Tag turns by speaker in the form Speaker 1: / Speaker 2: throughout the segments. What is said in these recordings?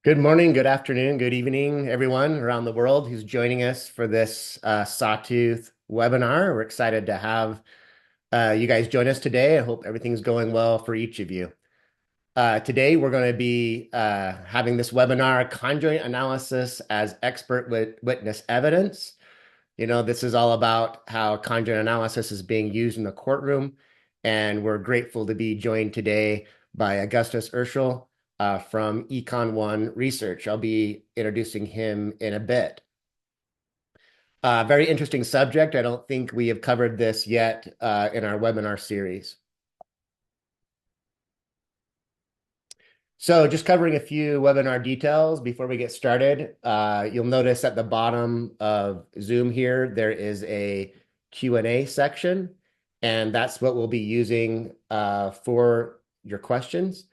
Speaker 1: Good morning, good afternoon, good evening, everyone around the world who's joining us for this Sawtooth webinar. We're excited to have you guys join us today. I hope everything's going well for each of you. Today, we're going to be having this webinar, Conjoint Analysis as Expert Witness Evidence. This is all about how conjoint analysis is being used in the courtroom, and we're grateful to be joined today by Augustus Urschel from Econ One Research. I'll be introducing him in a bit. Very interesting subject. I don't think we have covered this yet in our webinar series. So just covering a few webinar details before we get started. You'll notice at the bottom of Zoom here, there is a Q&A section, and that's what we'll be using for your questions.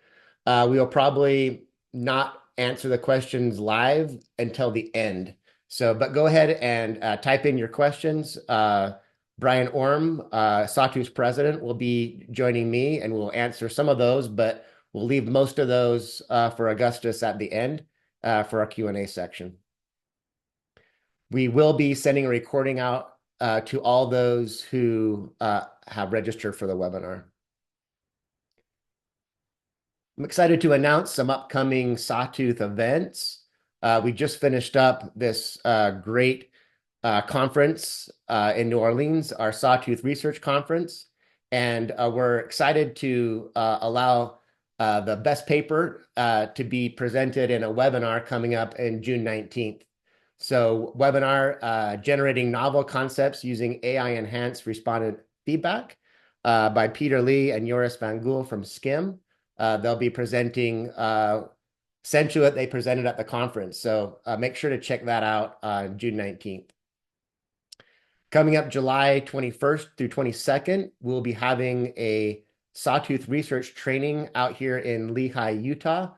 Speaker 1: We will probably not answer the questions live until the end. But go ahead and type in your questions. Brian Orm, Sawtooth's president, will be joining me, and we'll answer some of those, but we'll leave most of those for Augustus at the end for our Q&A section. We will be sending a recording out to all those who have registered for the webinar. I'm excited to announce some upcoming Sawtooth events. We just finished up this great conference in New Orleans, our Sawtooth Research Conference, and we're excited to allow the best paper to be presented in a webinar coming up in June 19th. So webinar, Generating Novel Concepts Using AI-Enhanced Respondent Feedback by Peter Lee and Joris van Gool from SCIM. They'll be presenting essentially what they presented at the conference. So make sure to check that out on June 19th. Coming up July 21st through 22nd, we'll be having a Sawtooth research training out here in Lehi, Utah,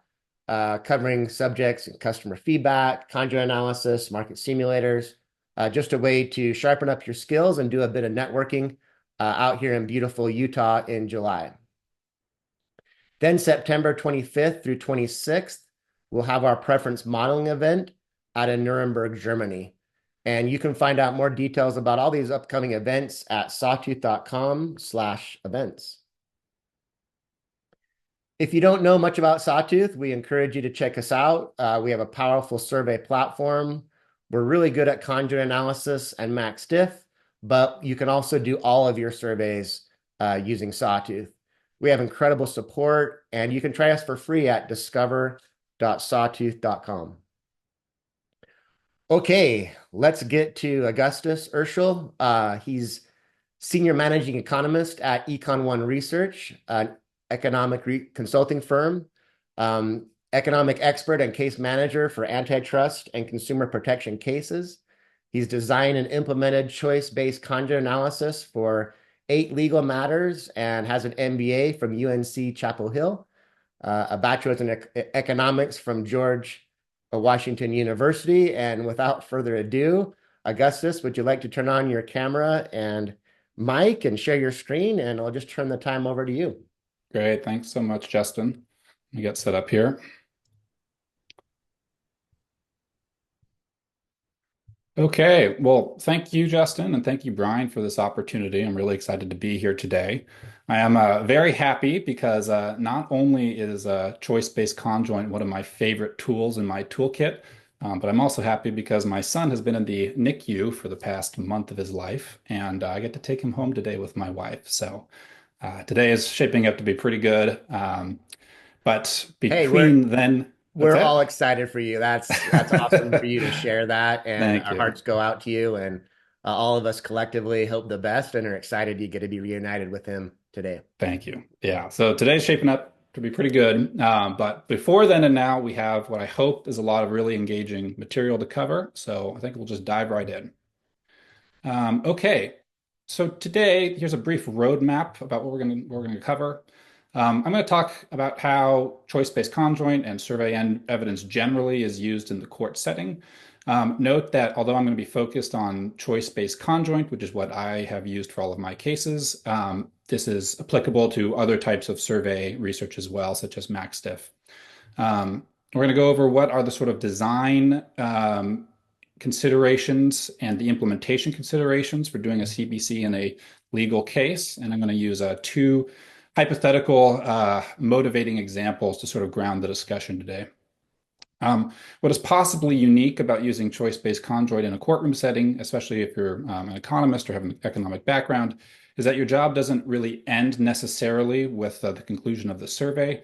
Speaker 1: covering subjects in customer feedback, conjoint analysis, market simulators, just a way to sharpen up your skills and do a bit of networking out here in beautiful Utah in July. Then September 25th through 26th, we'll have our preference modeling event out in Nuremberg, Germany. And you can find out more details about all these upcoming events at sawtooth.com/events. If you don't know much about Sawtooth, we encourage you to check us out. We have a powerful survey platform. We're really good at conjoint analysis and max diff, but you can also do all of your surveys using Sawtooth. We have incredible support, and you can try us for free at discover.sawtooth.com. Okay, let's get to Augustus Urschel. He's Senior Managing Economist at Econ One Research, an economic consulting firm, economic expert and case manager for antitrust and consumer protection cases. He's designed and implemented choice-based conjoint analysis for 8 legal matters and has an MBA from UNC Chapel Hill, a bachelor's in economics from George Washington University. And without further ado, Augustus, would you like to turn on your camera and mic and share your screen? And I'll just turn the time over to you.
Speaker 2: Great. Thanks so much, Justin. Let me get set up here. Okay. Well, thank you, Justin, and thank you, Brian, for this opportunity. I'm really excited to be here today. I am very happy because not only is choice-based conjoint one of my favorite tools in my toolkit, but I'm also happy because my son has been in the NICU for the past month of his life, and I get to take him home today with my wife. So today is shaping up to be pretty good. But
Speaker 1: Hey,
Speaker 2: between then, what's
Speaker 1: we're all
Speaker 2: that?
Speaker 1: excited for you. That's awesome for you to share that, and
Speaker 2: Thank
Speaker 1: our
Speaker 2: you.
Speaker 1: hearts go out to you. And all of us collectively hope the best and are excited you get to be reunited with him today.
Speaker 2: Thank you. Yeah. So today's shaping up to be pretty good. But before then and now, we have what I hope is a lot of really engaging material to cover. So I think we'll just dive right in. Okay. So today, here's a brief roadmap about what we're gonna cover. I'm going to talk about how choice-based conjoint and survey evidence generally is used in the court setting. Note that although I'm going to be focused on choice-based conjoint, which is what I have used for all of my cases, this is applicable to other types of survey research as well, such as MaxDiff. We're going to go over what are the sort of design considerations and the implementation considerations for doing a CBC in a legal case. And I'm going to use two hypothetical motivating examples to sort of ground the discussion today. What is possibly unique about using choice-based conjoint in a courtroom setting, especially if you're an economist or have an economic background, is that your job doesn't really end necessarily with the conclusion of the survey.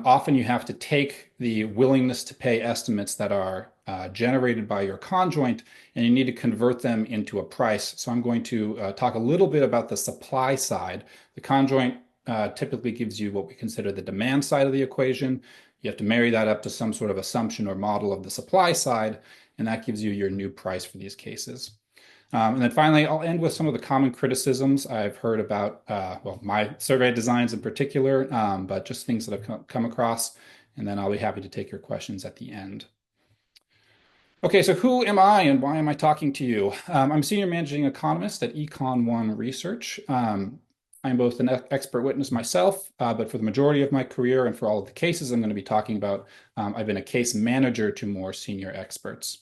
Speaker 2: Often you have to take the willingness to pay estimates that are generated by your conjoint, and you need to convert them into a price. So I'm going to talk a little bit about the supply side. The conjoint typically gives you what we consider the demand side of the equation. You have to marry that up to some sort of assumption or model of the supply side, and that gives you your new price for these cases. And then finally, I'll end with some of the common criticisms I've heard about, well, my survey designs in particular, but just things that I've come across. And then I'll be happy to take your questions at the end. Okay, so who am I and why am I talking to you? I'm Senior Managing Economist at Econ One Research. I'm both an expert witness myself, but for the majority of my career and for all of the cases I'm going to be talking about, I've been a case manager to more senior experts.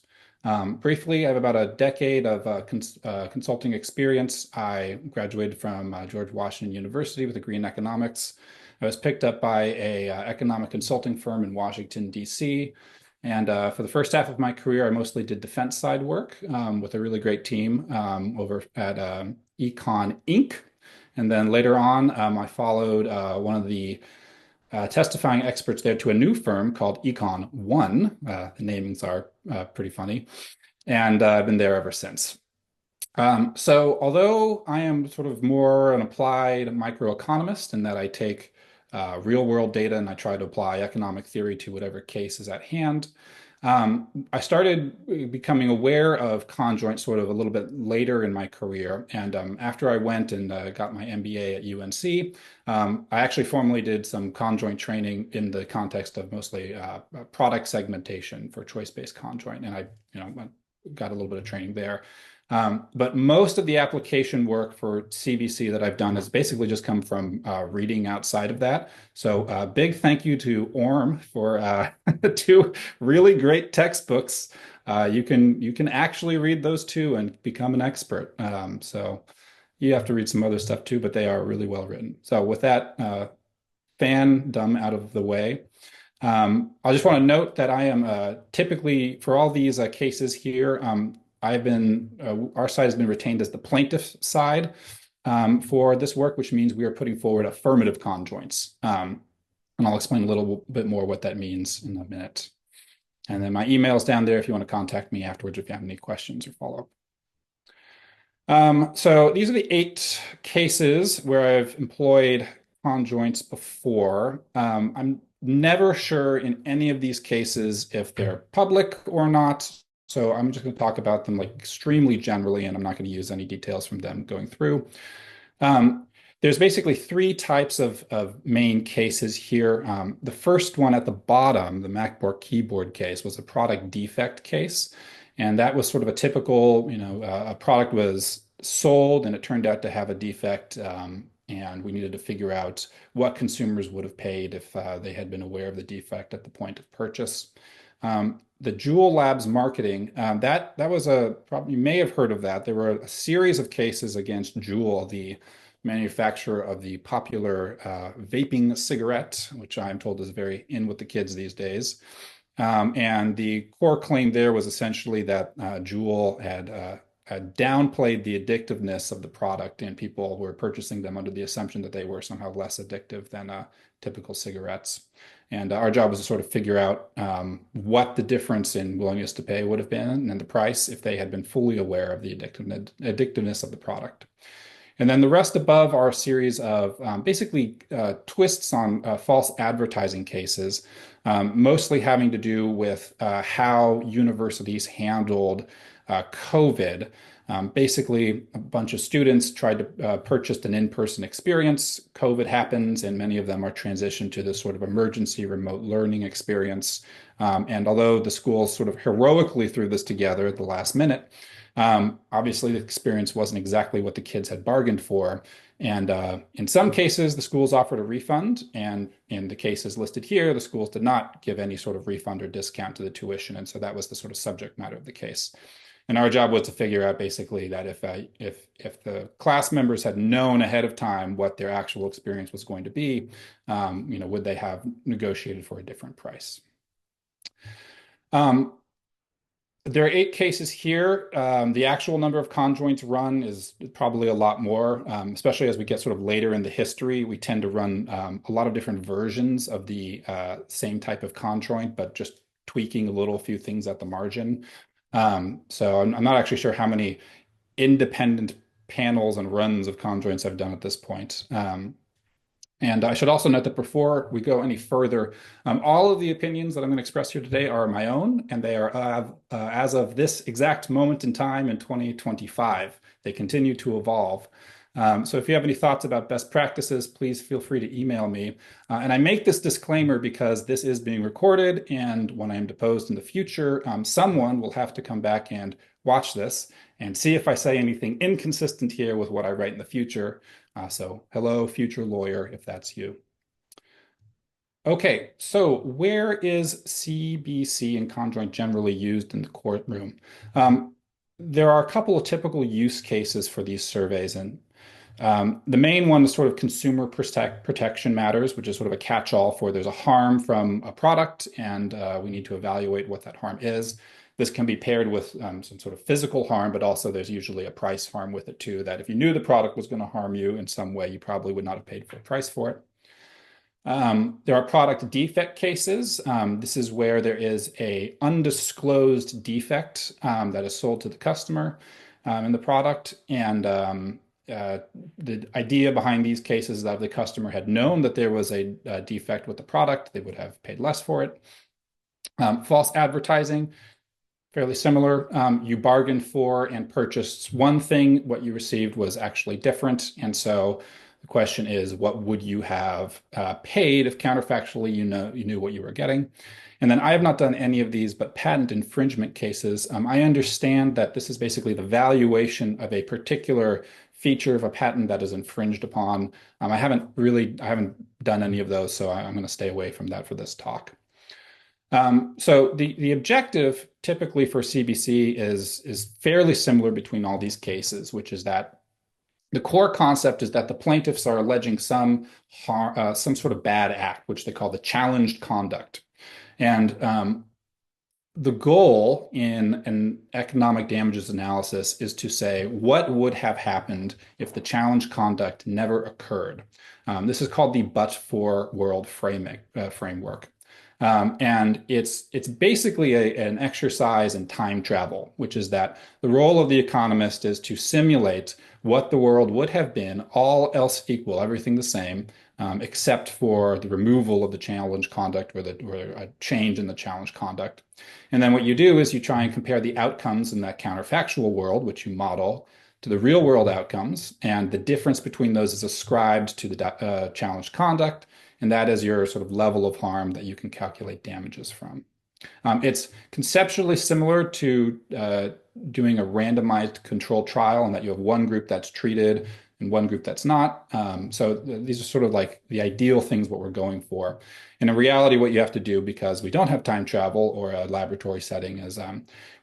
Speaker 2: Briefly, I have about a decade of consulting experience. I graduated from George Washington University with a degree in economics. I was picked up by a economic consulting firm in Washington, D.C. And for the first half of my career, I mostly did defense side work with a really great team over at Econ Inc. And then later on, I followed one of the testifying experts there to a new firm called Econ One. The namings are pretty funny. And I've been there ever since. So although I am sort of more an applied microeconomist in that I take real world data and I try to apply economic theory to whatever case is at hand, I started becoming aware of conjoint sort of a little bit later in my career. And after I went and got my MBA at UNC, I actually formally did some conjoint training in the context of mostly product segmentation for choice-based conjoint. And I, got a little bit of training there. But most of the application work for CBC that I've done has basically just come from reading outside of that. So big thank you to Orm for two really great textbooks. You can actually read those two and become an expert. So you have to read some other stuff too, but they are really well written. So with that fandom out of the way, I just want to note that I am typically for all these cases here. Our side has been retained as the plaintiff side for this work, which means we are putting forward affirmative conjoints. And I'll explain a little bit more what that means in a minute. And then my email is down there if you want to contact me afterwards if you have any questions or follow-up. So these are the 8 cases where I've employed conjoints before. I'm never sure in any of these cases if they're public or not. So I'm just going to talk about them like extremely generally, and I'm not going to use any details from them going through. There's basically 3 types of main cases here. The first one at the bottom, the MacBook keyboard case, was a product defect case. And that was sort of a typical, a product was sold and it turned out to have a defect. And we needed to figure out what consumers would have paid if they had been aware of the defect at the point of purchase. The Jewel Labs marketing, that was you may have heard of that. There were a series of cases against Juul, the manufacturer of the popular vaping cigarette, which I'm told is very in with the kids these days. And the core claim there was essentially that Juul had downplayed the addictiveness of the product, and people were purchasing them under the assumption that they were somehow less addictive than typical cigarettes. And our job was to sort of figure out what the difference in willingness to pay would have been and the price if they had been fully aware of the addictiveness of the product. And then the rest above are a series of basically twists on false advertising cases, mostly having to do with how universities handled COVID. Basically, a bunch of students tried to purchase an in-person experience. COVID happens, and many of them are transitioned to this sort of emergency remote learning experience. And although the schools sort of heroically threw this together at the last minute, Obviously, the experience wasn't exactly what the kids had bargained for. And in some cases, the schools offered a refund. And in the cases listed here, the schools did not give any sort of refund or discount to the tuition. And so that was the sort of subject matter of the case. And our job was to figure out basically that if the class members had known ahead of time what their actual experience was going to be, would they have negotiated for a different price? Um, there are 8 cases here. The actual number of conjoints run is probably a lot more, especially as we get sort of later in the history. We tend to run a lot of different versions of the same type of conjoint, but just tweaking a little few things at the margin. So I'm not actually sure how many independent panels and runs of conjoints I've done at this point. And I should also note that before we go any further, all of the opinions that I'm going to express here today are my own, and they are as of this exact moment in time in 2025. They continue to evolve. So if you have any thoughts about best practices, please feel free to email me. And I make this disclaimer because this is being recorded, and when I am deposed in the future, someone will have to come back and watch this and see if I say anything inconsistent here with what I write in the future. So hello, future lawyer, if that's you. Okay, so where is CBC and conjoint generally used in the courtroom? There are a couple of typical use cases for these surveys, and the main one is sort of consumer protection matters, which is sort of a catch-all for there's a harm from a product, and we need to evaluate what that harm is. This can be paired with some sort of physical harm, but also there's usually a price harm with it too, that if you knew the product was going to harm you in some way, you probably would not have paid full price for it. There are product defect cases. This is where there is a undisclosed defect that is sold to the customer in the product. And the idea behind these cases is that if the customer had known that there was a defect with the product, they would have paid less for it. False advertising, fairly similar. You bargained for and purchased one thing. What you received was actually different. And so the question is, what would you have paid if counterfactually you knew what you were getting? And then I have not done any of these, but patent infringement cases. I understand that this is basically the valuation of a particular feature of a patent that is infringed upon. I haven't done any of those, so I'm going to stay away from that for this talk. So the objective typically for CBC is fairly similar between all these cases, which is that the core concept is that the plaintiffs are alleging some sort of bad act, which they call the challenged conduct. And the goal in an economic damages analysis is to say what would have happened if the challenged conduct never occurred. This is called the but-for world framework. And it's basically an exercise in time travel, which is that the role of the economist is to simulate what the world would have been, all else equal, everything the same, except for the removal of the challenge conduct or a change in the challenge conduct. And then what you do is you try and compare the outcomes in that counterfactual world, which you model, to the real world outcomes. And the difference between those is ascribed to the challenged conduct. And that is your sort of level of harm that you can calculate damages from. It's conceptually similar to doing a randomized controlled trial, and that you have one group that's treated and one group that's not. So these are sort of like the ideal things what we're going for. And in reality, what you have to do, because we don't have time travel or a laboratory setting, is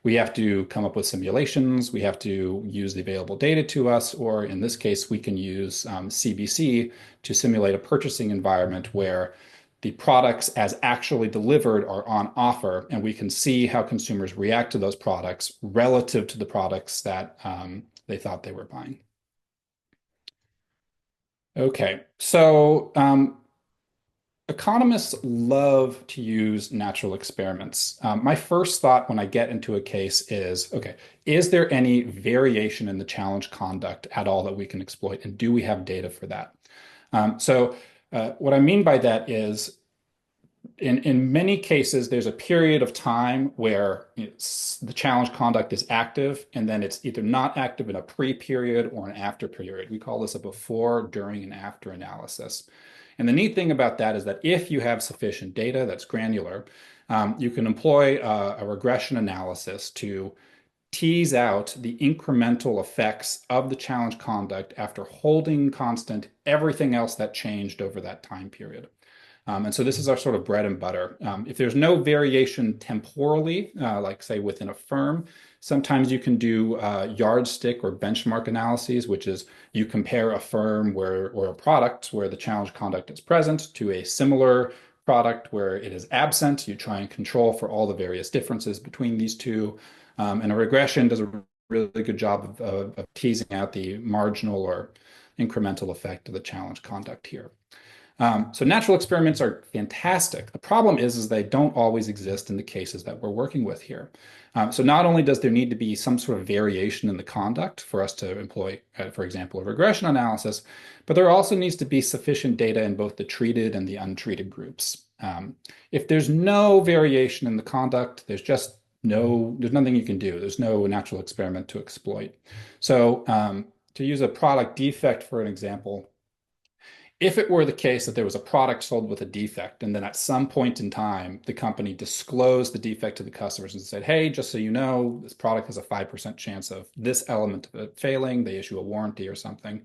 Speaker 2: we have to come up with simulations. We have to use the available data to us, or in this case, we can use CBC to simulate a purchasing environment where the products as actually delivered are on offer, and we can see how consumers react to those products relative to the products that they thought they were buying. Okay, so economists love to use natural experiments. My first thought when I get into a case is, okay, is there any variation in the challenge conduct at all that we can exploit, and do we have data for that? So what I mean by that is, in many cases, there's a period of time where the challenge conduct is active, and then it's either not active in a pre-period or an after period. We call this a before, during, and after analysis. And the neat thing about that is that if you have sufficient data that's granular, you can employ a regression analysis to tease out the incremental effects of the challenge conduct after holding constant everything else that changed over that time period. And so this is our sort of bread and butter. If there's no variation temporally, like say within a firm, sometimes you can do yardstick or benchmark analyses, which is you compare a firm where or a product where the challenge conduct is present to a similar product where it is absent. You try and control for all the various differences between these two. And a regression does a really good job of teasing out the marginal or incremental effect of the challenge conduct here. So natural experiments are fantastic. The problem is they don't always exist in the cases that we're working with here. So not only does there need to be some sort of variation in the conduct for us to employ, for example, a regression analysis, but there also needs to be sufficient data in both the treated and the untreated groups. If there's no variation in the conduct, there's nothing you can do. There's no natural experiment to exploit. So to use a product defect for an example, if it were the case that there was a product sold with a defect, and then at some point in time, the company disclosed the defect to the customers and said, hey, just so you know, this product has a 5% chance of this element of it failing, they issue a warranty or something.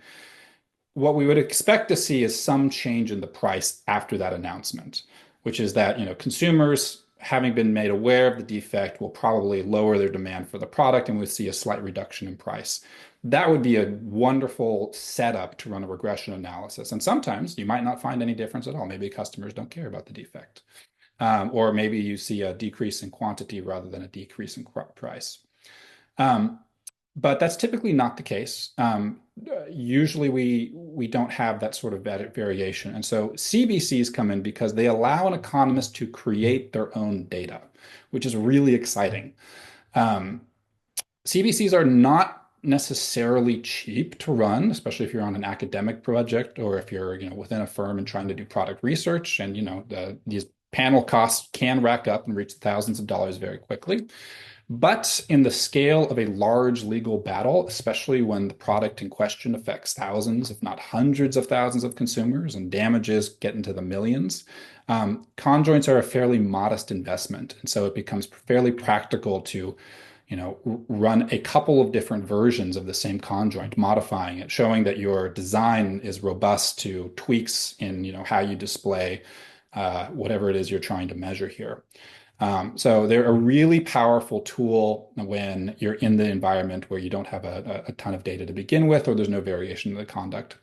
Speaker 2: What we would expect to see is some change in the price after that announcement, which is that, consumers having been made aware of the defect will probably lower their demand for the product and we'll see a slight reduction in price. That would be a wonderful setup to run a regression analysis. And sometimes you might not find any difference at all. Maybe customers don't care about the defect. Or maybe you see a decrease in quantity rather than a decrease in price. But that's typically not the case. Usually we don't have that sort of variation. And so CBCs come in because they allow an economist to create their own data, which is really exciting. CBCs are not necessarily cheap to run, especially if you're on an academic project or if you're within a firm and trying to do product research. And these panel costs can rack up and reach thousands of dollars very quickly. But in the scale of a large legal battle, especially when the product in question affects thousands, if not hundreds of thousands of consumers and damages get into the millions, conjoints are a fairly modest investment. And so it becomes fairly practical to run a couple of different versions of the same conjoint, modifying it, showing that your design is robust to tweaks in how you display whatever it is you're trying to measure here. So they're a really powerful tool when you're in the environment where you don't have a ton of data to begin with, or there's no variation in the conduct.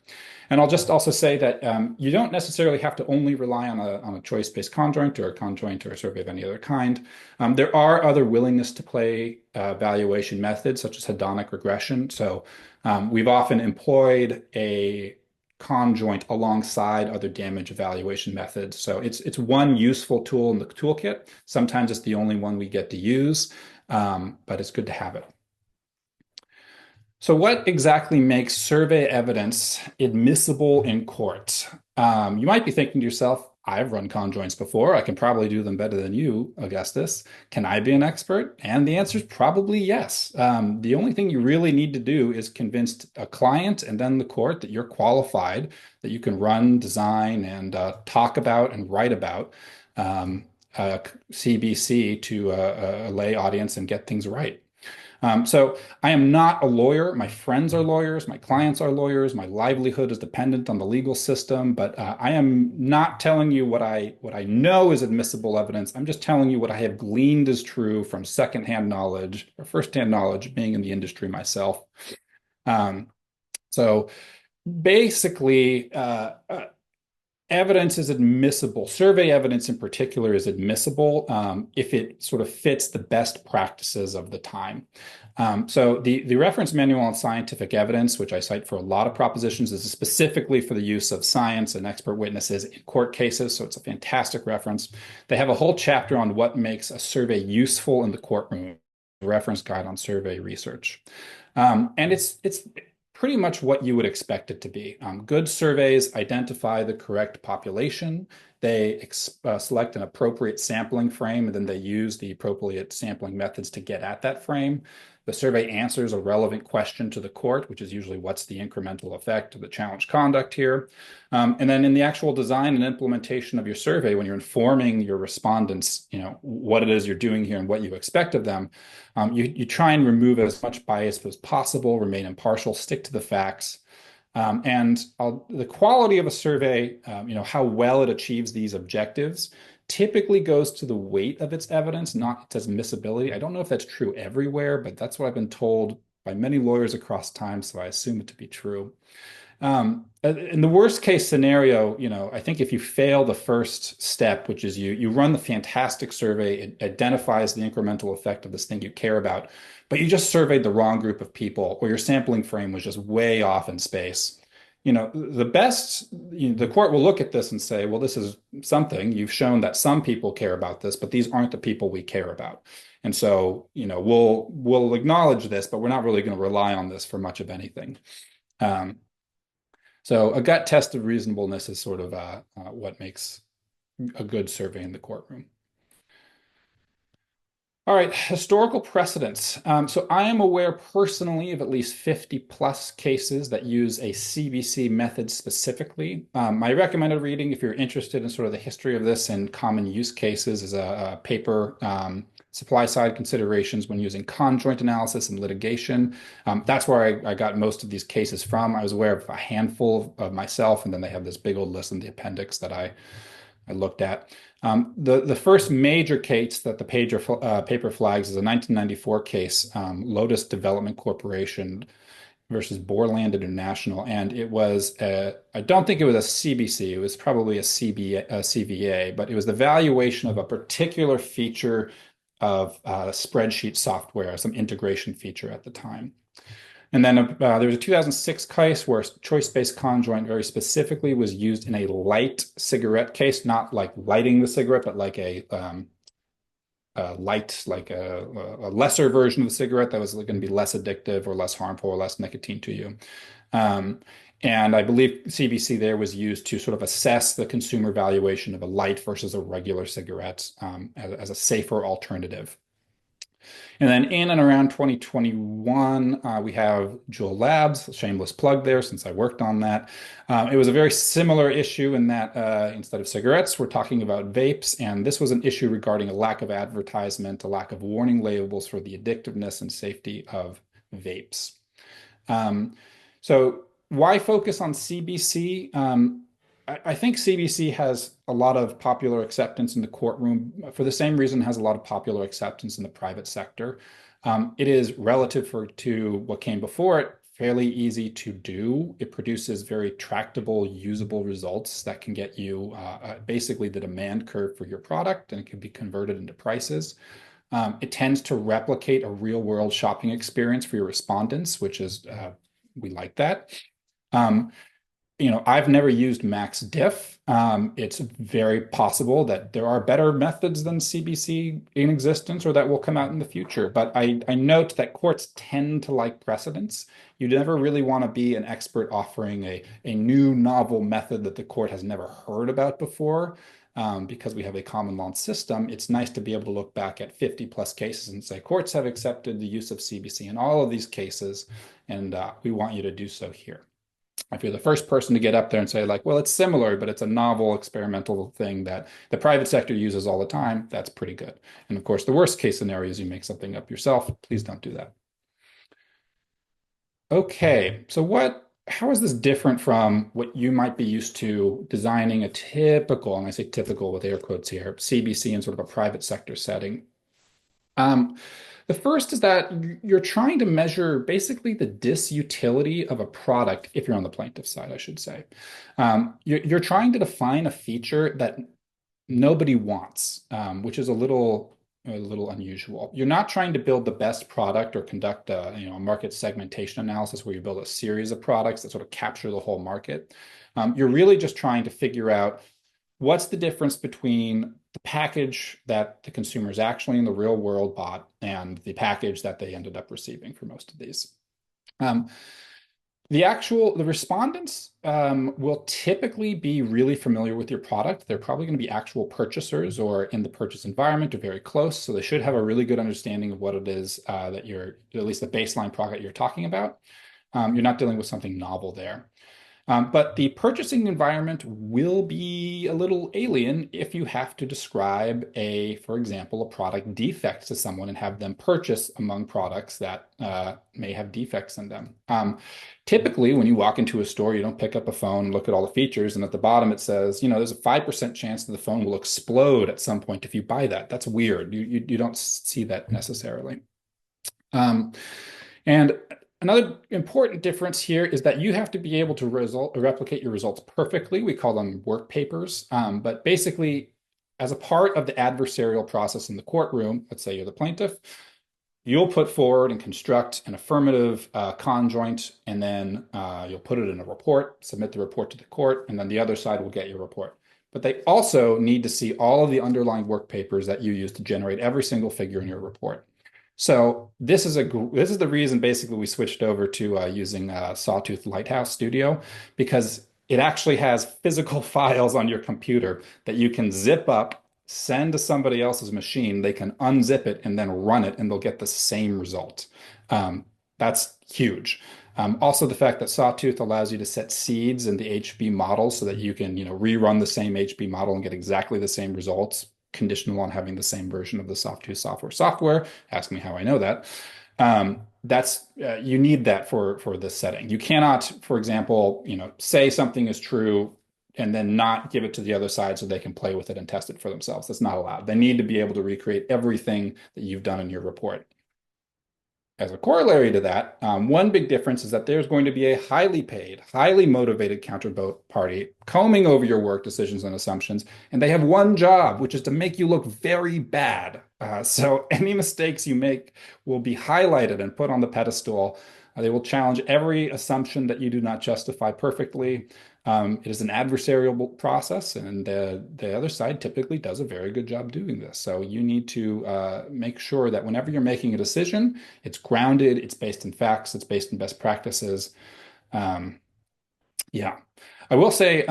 Speaker 2: And I'll just also say that you don't necessarily have to only rely on a choice-based conjoint or a conjoint or a survey of any other kind. There are other willingness to play valuation methods, such as hedonic regression. So we've often employed a conjoint alongside other damage evaluation methods. So it's one useful tool in the toolkit. Sometimes it's the only one we get to use, but it's good to have it. So what exactly makes survey evidence admissible in court? You might be thinking to yourself, I've run conjoints before. I can probably do them better than you, Augustus. Can I be an expert? And the answer is probably yes. The only thing you really need to do is convince a client and then the court that you're qualified, that you can run, design, and talk about and write about CBC to a lay audience and get things right. So I am not a lawyer. My friends are lawyers. My clients are lawyers. My livelihood is dependent on the legal system. But I am not telling you what I know is admissible evidence. I'm just telling you what I have gleaned as true from secondhand knowledge or firsthand knowledge, being in the industry myself. So basically, evidence is admissible. Survey evidence in particular is admissible if it sort of fits the best practices of the time. So the reference manual on scientific evidence, which I cite for a lot of propositions, is specifically for the use of science and expert witnesses in court cases. So it's a fantastic reference. They have a whole chapter on what makes a survey useful in the courtroom, a reference guide on survey research. And it's pretty much what you would expect it to be. Good surveys identify the correct population. they select an appropriate sampling frame, and then they use the appropriate sampling methods to get at that frame. The survey answers a relevant question to the court, which is usually what's the incremental effect of the challenge conduct here. And then in the actual design and implementation of your survey, when you're informing your respondents, what it is you're doing here and what you expect of them, you try and remove as much bias as possible, remain impartial, stick to the facts. The quality of a survey, how well it achieves these objectives, typically goes to the weight of its evidence, not its admissibility. I don't know if that's true everywhere, but that's what I've been told by many lawyers across time, so I assume it to be true. In the worst case scenario, I think if you fail the first step, which is you run the fantastic survey, it identifies the incremental effect of this thing you care about, but you just surveyed the wrong group of people, or your sampling frame was just way off in space. The court will look at this and say, well, this is something. You've shown that some people care about this, but these aren't the people we care about. And so, we'll acknowledge this, but we're not really going to rely on this for much of anything. So a gut test of reasonableness is sort of what makes a good survey in the courtroom. All right, historical precedents. So I am aware personally of at least 50 plus cases that use a CBC method specifically. My recommended reading, if you're interested in sort of the history of this and common use cases, is a paper, Supply Side Considerations when using Conjoint Analysis and Litigation. That's where I got most of these cases from. I was aware of a handful of myself, and then they have this big old list in the appendix that I looked at. The first major case that the paper flags is a 1994 case, Lotus Development Corporation versus Borland International. And it was, I don't think it was a CBC, it was probably a CVA, but it was the valuation of a particular feature of spreadsheet software, some integration feature at the time. And then there was a 2006 case where choice-based conjoint very specifically was used in a light cigarette case, not like lighting the cigarette, but like a lesser version of the cigarette that was going to be less addictive or less harmful or less nicotine to you. And I believe CBC there was used to sort of assess the consumer valuation of a light versus a regular cigarette as a safer alternative. And then in and around 2021, we have Juul Labs, shameless plug there since I worked on that. It was a very similar issue in that instead of cigarettes, we're talking about vapes. And this was an issue regarding a lack of advertisement, a lack of warning labels for the addictiveness and safety of vapes. So why focus on CBC? I think CBC has a lot of popular acceptance in the courtroom for the same reason it has a lot of popular acceptance in the private sector. It is relative to what came before it, fairly easy to do. It produces very tractable, usable results that can get you basically the demand curve for your product, and it can be converted into prices. It tends to replicate a real world shopping experience for your respondents, which is, we like that. I've never used max diff. It's very possible that there are better methods than CBC in existence or that will come out in the future. But I note that courts tend to like precedents. You never really want to be an expert offering a new novel method that the court has never heard about before. Because we have a common law system, it's nice to be able to look back at 50 plus cases and say, courts have accepted the use of CBC in all of these cases, and we want you to do so here. If you're the first person to get up there and say like, well, it's similar, but it's a novel experimental thing that the private sector uses all the time, that's pretty good. And of course, the worst case scenario is you make something up yourself. Please don't do that. Okay, so how is this different from what you might be used to designing a typical, and I say typical with air quotes here, CBC in sort of a private sector setting? The first is that you're trying to measure basically the disutility of a product, if you're on the plaintiff side, I should say. You're trying to define a feature that nobody wants, which is a little unusual. You're not trying to build the best product or conduct a market segmentation analysis where you build a series of products that sort of capture the whole market. You're really just trying to figure out what's the difference between the package that the consumers actually in the real world bought and the package that they ended up receiving for most of these. The respondents will typically be really familiar with your product. They're probably going to be actual purchasers or in the purchase environment or very close. So they should have a really good understanding of what it is that you're, at least the baseline product you're talking about. You're not dealing with something novel there. But the purchasing environment will be a little alien if you have to describe for example, a product defect to someone and have them purchase among products that may have defects in them. Typically, when you walk into a store, you don't pick up a phone, look at all the features, and at the bottom it says, there's a 5% chance that the phone will explode at some point if you buy that. That's weird. You don't see that necessarily. Um, and another important difference here is that you have to be able to replicate your results perfectly. We call them work papers. But basically, as a part of the adversarial process in the courtroom, let's say you're the plaintiff, you'll put forward and construct an affirmative conjoint, and then you'll put it in a report, submit the report to the court, and then the other side will get your report. But they also need to see all of the underlying work papers that you use to generate every single figure in your report. So this is the reason basically we switched over to using Sawtooth Lighthouse Studio, because it actually has physical files on your computer that you can zip up, send to somebody else's machine. They can unzip it and then run it, and they'll get the same result. That's huge. Also, the fact that Sawtooth allows you to set seeds in the HB model so that you can, rerun the same HB model and get exactly the same results, conditional on having the same version of the Sawtooth software. Ask me how I know that. You need that for this setting. You cannot, for example, say something is true and then not give it to the other side so they can play with it and test it for themselves. That's not allowed. They need to be able to recreate everything that you've done in your report. As a corollary to that, one big difference is that there's going to be a highly paid, highly motivated counterparty combing over your work decisions and assumptions, and they have one job, which is to make you look very bad. So any mistakes you make will be highlighted and put on the pedestal. They will challenge every assumption that you do not justify perfectly. It is an adversarial process, and the other side typically does a very good job doing this. So you need to make sure that whenever you're making a decision, it's grounded, it's based in facts, it's based in best practices. Um, yeah, I will say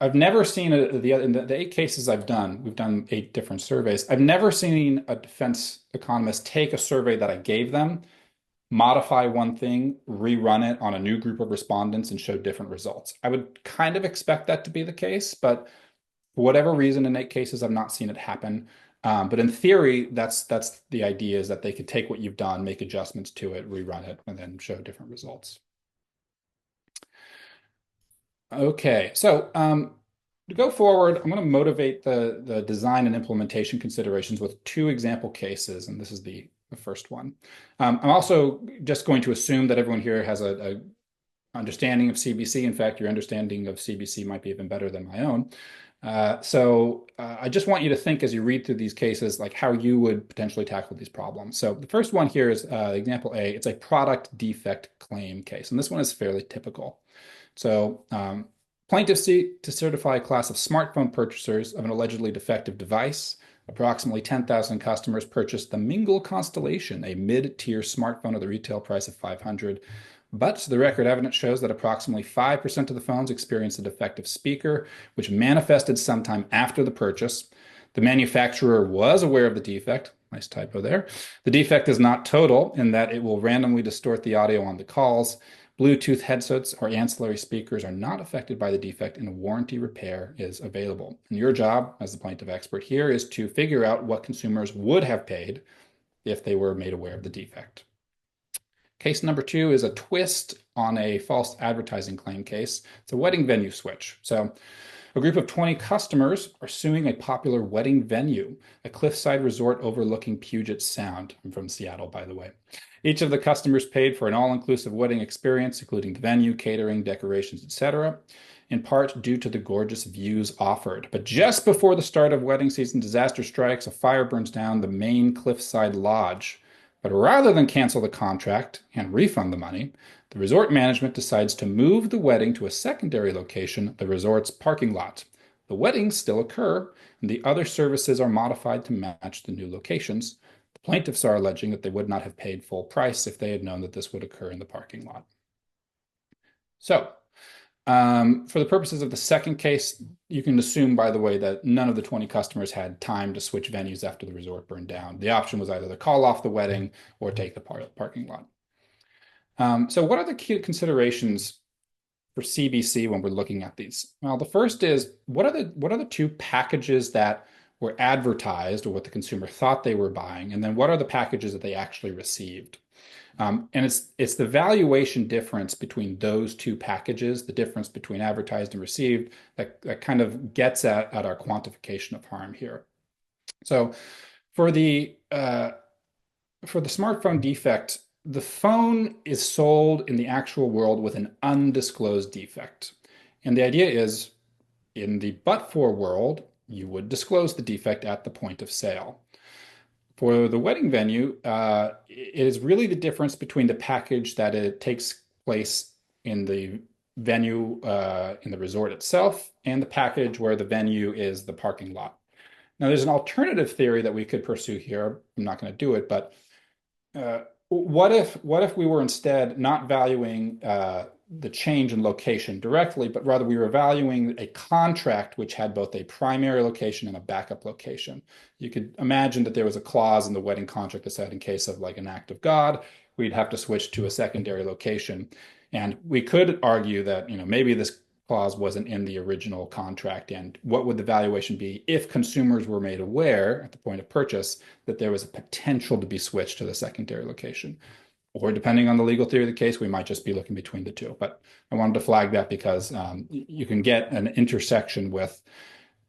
Speaker 2: I've never seen in the 8 cases I've done. We've done 8 different surveys. I've never seen a defense economist take a survey that I gave them, modify one thing, rerun it on a new group of respondents, and show different results. I would kind of expect that to be the case, but for whatever reason, in 8 cases, I've not seen it happen. But in theory, that's the idea, is that they could take what you've done, make adjustments to it, rerun it, and then show different results. Okay, so to go forward, I'm going to motivate the design and implementation considerations with 2 example cases, and this is the first one. I'm also just going to assume that everyone here has a understanding of CBC. In fact, your understanding of CBC might be even better than my own. So I just want you to think as you read through these cases, like how you would potentially tackle these problems. So the first one here is example A. It's a product defect claim case, and this one is fairly typical. So plaintiffs seek to certify a class of smartphone purchasers of an allegedly defective device. Approximately 10,000 customers purchased the Mingle Constellation, a mid-tier smartphone at the retail price of $500. But the record evidence shows that approximately 5% of the phones experienced a defective speaker, which manifested sometime after the purchase. The manufacturer was aware of the defect. Nice typo there. The defect is not total in that it will randomly distort the audio on the calls. Bluetooth headsets or ancillary speakers are not affected by the defect, and a warranty repair is available. And your job as the plaintiff expert here is to figure out what consumers would have paid if they were made aware of the defect. Case number 2 is a twist on a false advertising claim case. It's a wedding venue switch. So a group of 20 customers are suing a popular wedding venue, a cliffside resort overlooking Puget Sound. I'm from Seattle, by the way. Each of the customers paid for an all-inclusive wedding experience, including the venue, catering, decorations, etc., in part due to the gorgeous views offered. But just before the start of wedding season, disaster strikes, a fire burns down the main cliffside lodge. But rather than cancel the contract and refund the money, the resort management decides to move the wedding to a secondary location, the resort's parking lot. The weddings still occur, and the other services are modified to match the new locations. The plaintiffs are alleging that they would not have paid full price if they had known that this would occur in the parking lot. So, for the purposes of the second case, you can assume, by the way, that none of the 20 customers had time to switch venues after the resort burned down. The option was either to call off the wedding or take the parking lot. So what are the key considerations for CBC when we're looking at these? Well, the first is what are the two packages that were advertised or what the consumer thought they were buying, and then what are the packages that they actually received? And it's the valuation difference between those two packages, the difference between advertised and received, that kind of gets at our quantification of harm here. So for the smartphone defect, the phone is sold in the actual world with an undisclosed defect. And the idea is in the but-for world, you would disclose the defect at the point of sale. For the wedding venue, it is really the difference between the package that it takes place in the venue, in the resort itself, and the package where the venue is the parking lot. Now, there's an alternative theory that we could pursue here. I'm not going to do it, but what if we were instead not valuing the change in location directly, but rather we were valuing a contract which had both a primary location and a backup location. You could imagine that there was a clause in the wedding contract that said in case of like an act of God, we'd have to switch to a secondary location. And we could argue that, maybe this clause wasn't in the original contract, and what would the valuation be if consumers were made aware at the point of purchase that there was a potential to be switched to the secondary location? Or depending on the legal theory of the case, we might just be looking between the two. But I wanted to flag that because you can get an intersection with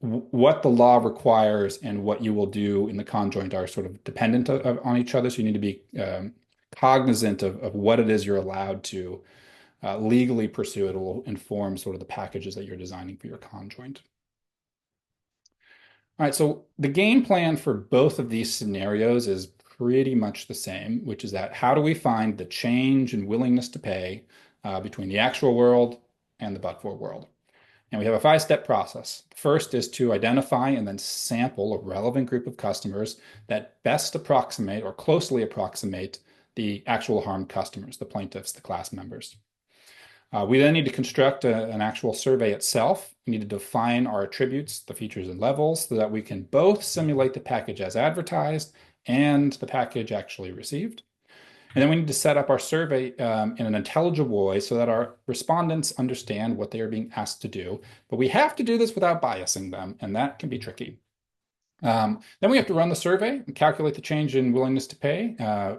Speaker 2: what the law requires and what you will do in the conjoint are sort of dependent on each other. So you need to be cognizant of what it is you're allowed to legally pursue. It will inform sort of the packages that you're designing for your conjoint. All right, so the game plan for both of these scenarios is pretty much the same, which is that how do we find the change in willingness to pay between the actual world and the but-for world? And we have a 5-step process. First is to identify and then sample a relevant group of customers that best approximate or closely approximate the actual harmed customers, the plaintiffs, the class members. We then need to construct an actual survey itself. We need to define our attributes, the features and levels, so that we can both simulate the package as advertised and the package actually received. And then we need to set up our survey in an intelligible way so that our respondents understand what they are being asked to do. But we have to do this without biasing them, and that can be tricky. Then we have to run the survey and calculate the change in willingness to pay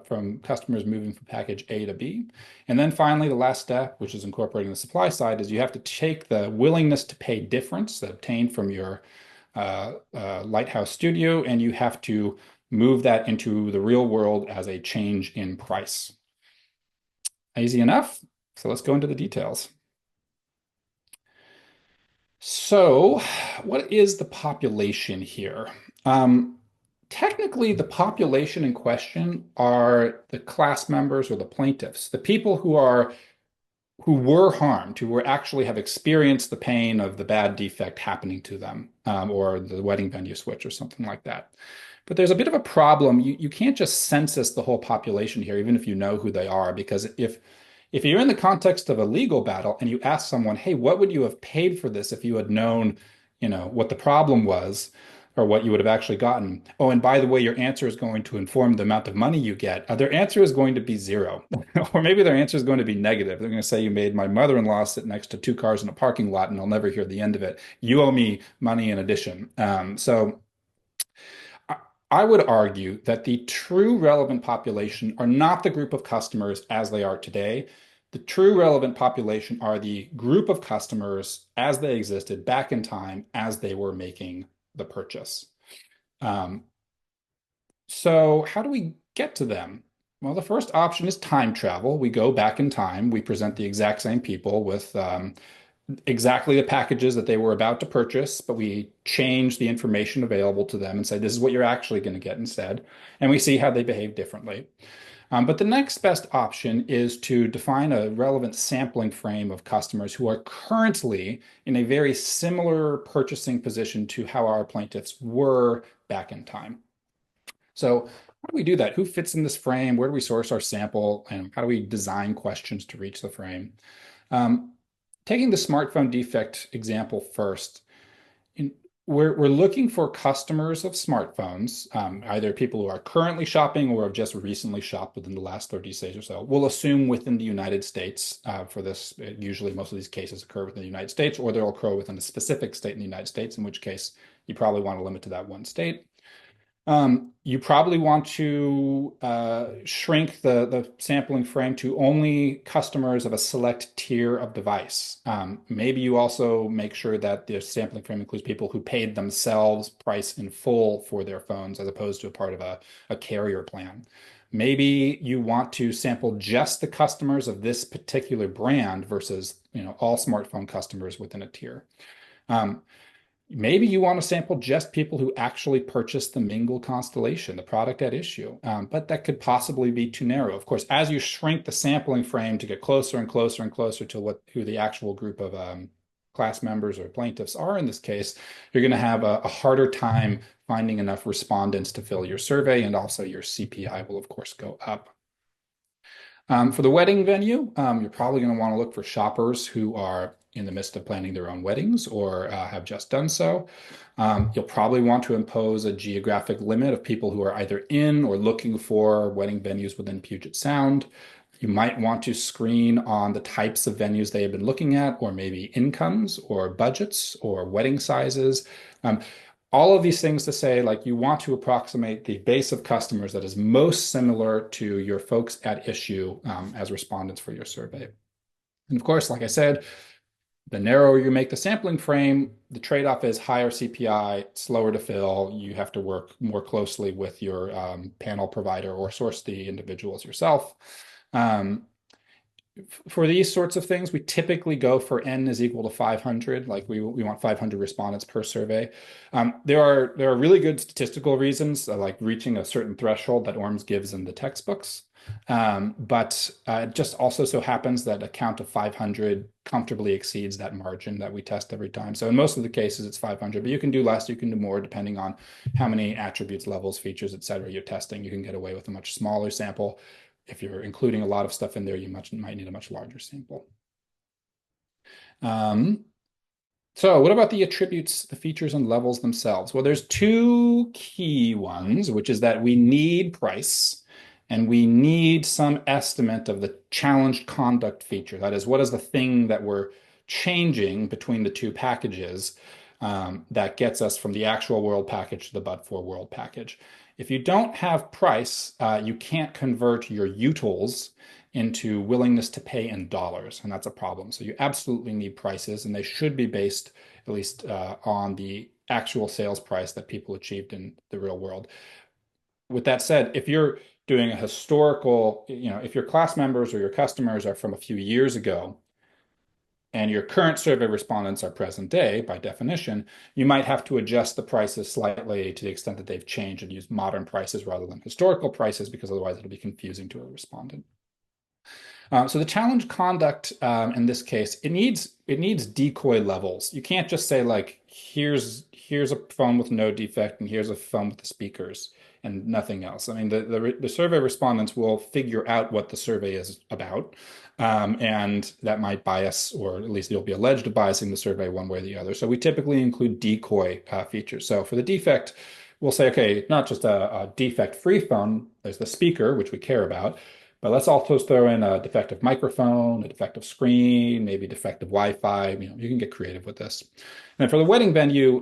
Speaker 2: from customers moving from package A to B. And then finally, the last step, which is incorporating the supply side, is you have to take the willingness to pay difference obtained from your Lighthouse Studio, and you have to move that into the real world as a change in price. Easy enough? So let's go into the details. So, what is the population here? Technically, the population in question are the class members or the plaintiffs, the people who were harmed, who actually have experienced the pain of the bad defect happening to them, or the wedding venue switch or something like that. But there's a bit of a problem. You can't just census the whole population here, even if you know who they are, because if you're in the context of a legal battle and you ask someone, hey, what would you have paid for this if you had known, what the problem was or what you would have actually gotten? Oh, and by the way, your answer is going to inform the amount of money you get. Their answer is going to be zero. Or maybe their answer is going to be negative. They're going to say you made my mother-in-law sit next to 2 cars in a parking lot and I'll never hear the end of it. You owe me money in addition. So I would argue that the true relevant population are not the group of customers as they are today. The true relevant population are the group of customers as they existed back in time as they were making the purchase. So how do we get to them? Well, the first option is time travel. We go back in time. We present the exact same people with exactly the packages that they were about to purchase, but we change the information available to them and say, this is what you're actually going to get instead. And we see how they behave differently. But the next best option is to define a relevant sampling frame of customers who are currently in a very similar purchasing position to how our plaintiffs were back in time. So how do we do that? Who fits in this frame? Where do we source our sample? And how do we design questions to reach the frame? Um, Taking the smartphone defect example first, in, we're looking for customers of smartphones, either people who are currently shopping or have just recently shopped within the last 30 days or so. We'll assume within the United States for this. Usually, most of these cases occur within the United States, or they'll occur within a specific state in the United States, in which case you probably want to limit to that one state. You probably want to shrink the sampling frame to only customers of a select tier of device. Maybe you also make sure that the sampling frame includes people who paid themselves price in full for their phones as opposed to a part of a carrier plan. Maybe you want to sample just the customers of this particular brand versus, all smartphone customers within a tier. Um, Maybe you want to sample just people who actually purchased the Mingle constellation, the product at issue, but that could possibly be too narrow. Of course, as you shrink the sampling frame to get closer and closer and closer to who the actual group of class members or plaintiffs are in this case, you're going to have a harder time finding enough respondents to fill your survey, and also your CPI will, of course, go up. For the wedding venue, you're probably going to want to look for shoppers who are in the midst of planning their own weddings or have just done so. You'll probably want to impose a geographic limit of people who are either in or looking for wedding venues within Puget Sound. You might want to screen on the types of venues they have been looking at, or maybe incomes or budgets or wedding sizes. Um, all of these things to say, like, you want to approximate the base of customers that is most similar to your folks at issue as respondents for your survey. And of course, like I said, the narrower you make the sampling frame, the trade-off is higher CPI, slower to fill. You have to work more closely with your panel provider or source the individuals yourself. Um, for these sorts of things, we typically go for n is equal to 500. Like we want 500 respondents per survey. There are really good statistical reasons, like reaching a certain threshold that ORMS gives in the textbooks. But it just also so happens that a count of 500 comfortably exceeds that margin that we test every time. So in most of the cases, it's 500, but you can do less, you can do more, depending on how many attributes, levels, features, et cetera, you're testing. You can get away with a much smaller sample. If you're including a lot of stuff in there, you might need a much larger sample. So what about the attributes, the features and levels themselves? Well, there's two key ones, which is that we need price and we need some estimate of the challenged conduct feature. That is, what is the thing that we're changing between the two packages that gets us from the actual world package to the but-for world package. If you don't have price, you can't convert your utils into willingness to pay in dollars, and that's a problem. So you absolutely need prices, and they should be based at least on the actual sales price that people achieved in the real world. With that said, if you're doing a historical, if your class members or your customers are from a few years ago, and your current survey respondents are present day, by definition, you might have to adjust the prices slightly to the extent that they've changed and use modern prices rather than historical prices, because otherwise it'll be confusing to a respondent. So the challenge conduct in this case, it needs decoy levels. You can't just say, like, here's a phone with no defect and here's a phone with the speakers and nothing else. I mean, the survey respondents will figure out what the survey is about, and that might bias, or at least they'll be alleged of biasing the survey one way or the other. So we typically include decoy features. So for the defect, we'll say, okay, not just a defect-free phone, there's the speaker, which we care about, but let's also throw in a defective microphone, a defective screen, maybe defective Wi-Fi. You can get creative with this. And for the wedding venue,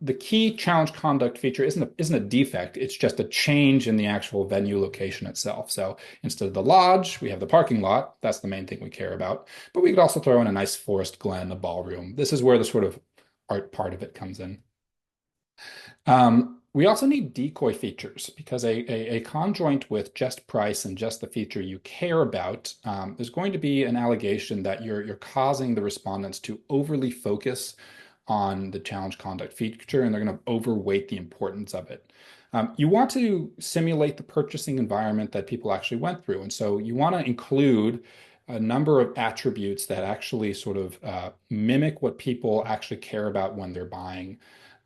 Speaker 2: the key challenge conduct feature isn't a defect. It's just a change in the actual venue location itself. So instead of the lodge, we have the parking lot. That's the main thing we care about. But we could also throw in a nice forest glen, a ballroom. This is where the sort of art part of it comes in. We also need decoy features, because a conjoint with just price and just the feature you care about, there's going to be an allegation that you're causing the respondents to overly focus on the challenge conduct feature, and they're going to overweight the importance of it. You want to simulate the purchasing environment that people actually went through, and so you want to include a number of attributes that actually sort of mimic what people actually care about when they're buying.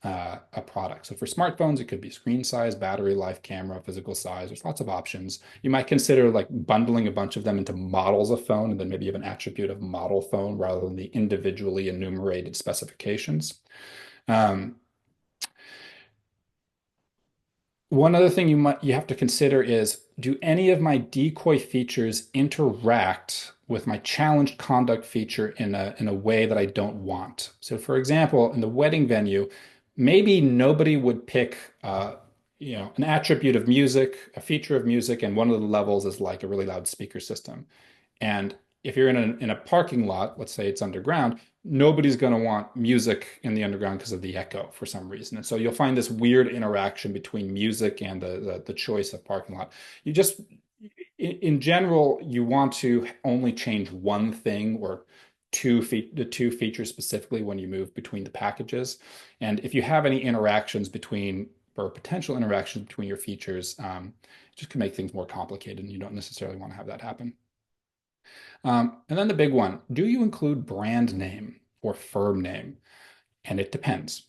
Speaker 2: a product. So for smartphones, it could be screen size, battery life, camera, physical size. There's lots of options. You might consider like bundling a bunch of them into models of phone, and then maybe you have an attribute of model phone rather than the individually enumerated specifications. Um, One other thing you have to consider is, do any of my decoy features interact with my challenged conduct feature in a way that I don't want? So for example, in the wedding venue, maybe nobody would pick an attribute of music, a feature of music, and one of the levels is like a really loud speaker system. And if you're in a parking lot, let's say it's underground, nobody's going to want music in the underground because of the echo for some reason. And so you'll find this weird interaction between music and the choice of parking lot. You just, in general, you want to only change one thing or the two features specifically when you move between the packages. And if you have any interactions between or potential interactions between your features, it just can make things more complicated, and you don't necessarily want to have that happen. And then the big one, do you include brand name or firm name? And it depends.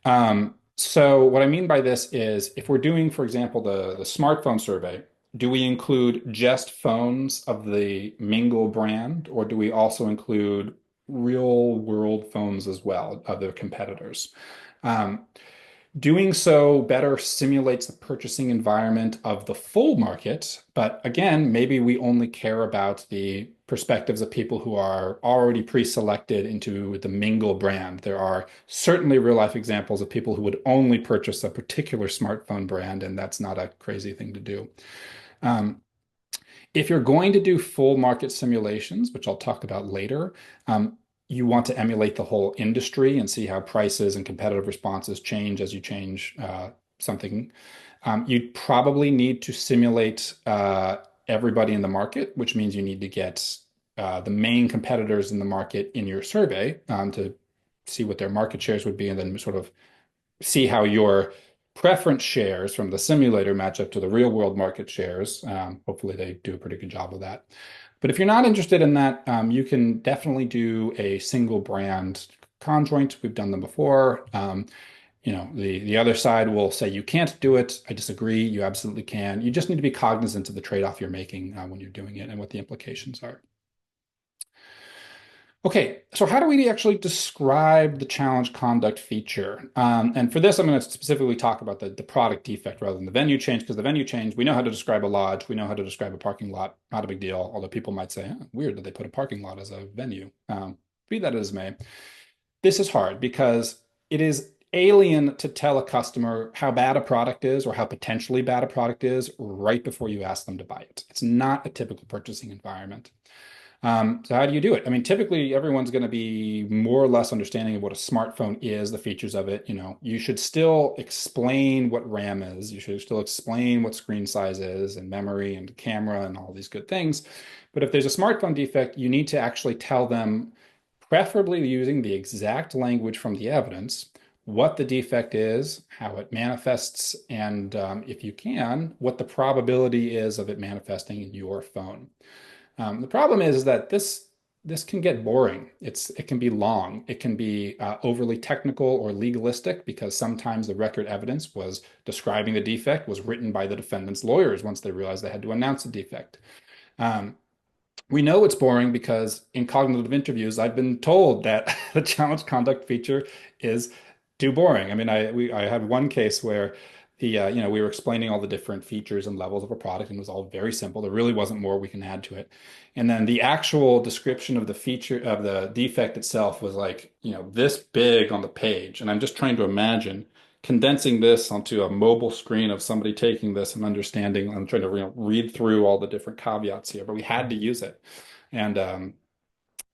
Speaker 2: So what I mean by this is if we're doing, for example, the smartphone survey, do we include just phones of the Mingle brand, or do we also include real world phones as well of their competitors? Um, Doing so better simulates the purchasing environment of the full market. But again, maybe we only care about the perspectives of people who are already pre-selected into the Mingle brand. There are certainly real life examples of people who would only purchase a particular smartphone brand, and that's not a crazy thing to do. Um, if you're going to do full market simulations, which I'll talk about later, you want to emulate the whole industry and see how prices and competitive responses change as you change something. You'd probably need to simulate everybody in the market, which means you need to get the main competitors in the market in your survey to see what their market shares would be, and then sort of see how your preference shares from the simulator match up to the real world market shares. Hopefully, they do a pretty good job of that. But if you're not interested in that, you can definitely do a single brand conjoint. We've done them before. The other side will say you can't do it. I disagree. You absolutely can. You just need to be cognizant of the trade-off you're making when you're doing it and what the implications are. Okay, so how do we actually describe the challenge conduct feature? And for this, I'm going to specifically talk about the product defect rather than the venue change, because the venue change, we know how to describe a lodge, we know how to describe a parking lot, not a big deal, although people might say, oh, weird that they put a parking lot as a venue. Be that as may. This is hard because it is alien to tell a customer how bad a product is or how potentially bad a product is right before you ask them to buy it. It's not a typical purchasing environment. So how do you do it? I mean, typically everyone's going to be more or less understanding of what a smartphone is, the features of it. You should still explain what RAM is. You should still explain what screen size is and memory and camera and all these good things. But if there's a smartphone defect, you need to actually tell them, preferably using the exact language from the evidence, what the defect is, how it manifests, and if you can, what the probability is of it manifesting in your phone. The problem is that this can get boring. It can be long. It can be overly technical or legalistic because sometimes the record evidence was describing the defect was written by the defendant's lawyers once they realized they had to announce the defect. Um, we know it's boring because in cognitive interviews, I've been told that the challenge conduct feature is too boring. I mean, I had one case where we were explaining all the different features and levels of a product, and it was all very simple. There really wasn't more we can add to it. And then the actual description of the feature of the defect itself was like, this big on the page. And I'm just trying to imagine condensing this onto a mobile screen of somebody taking this and understanding. I'm trying to read through all the different caveats here, but we had to use it. And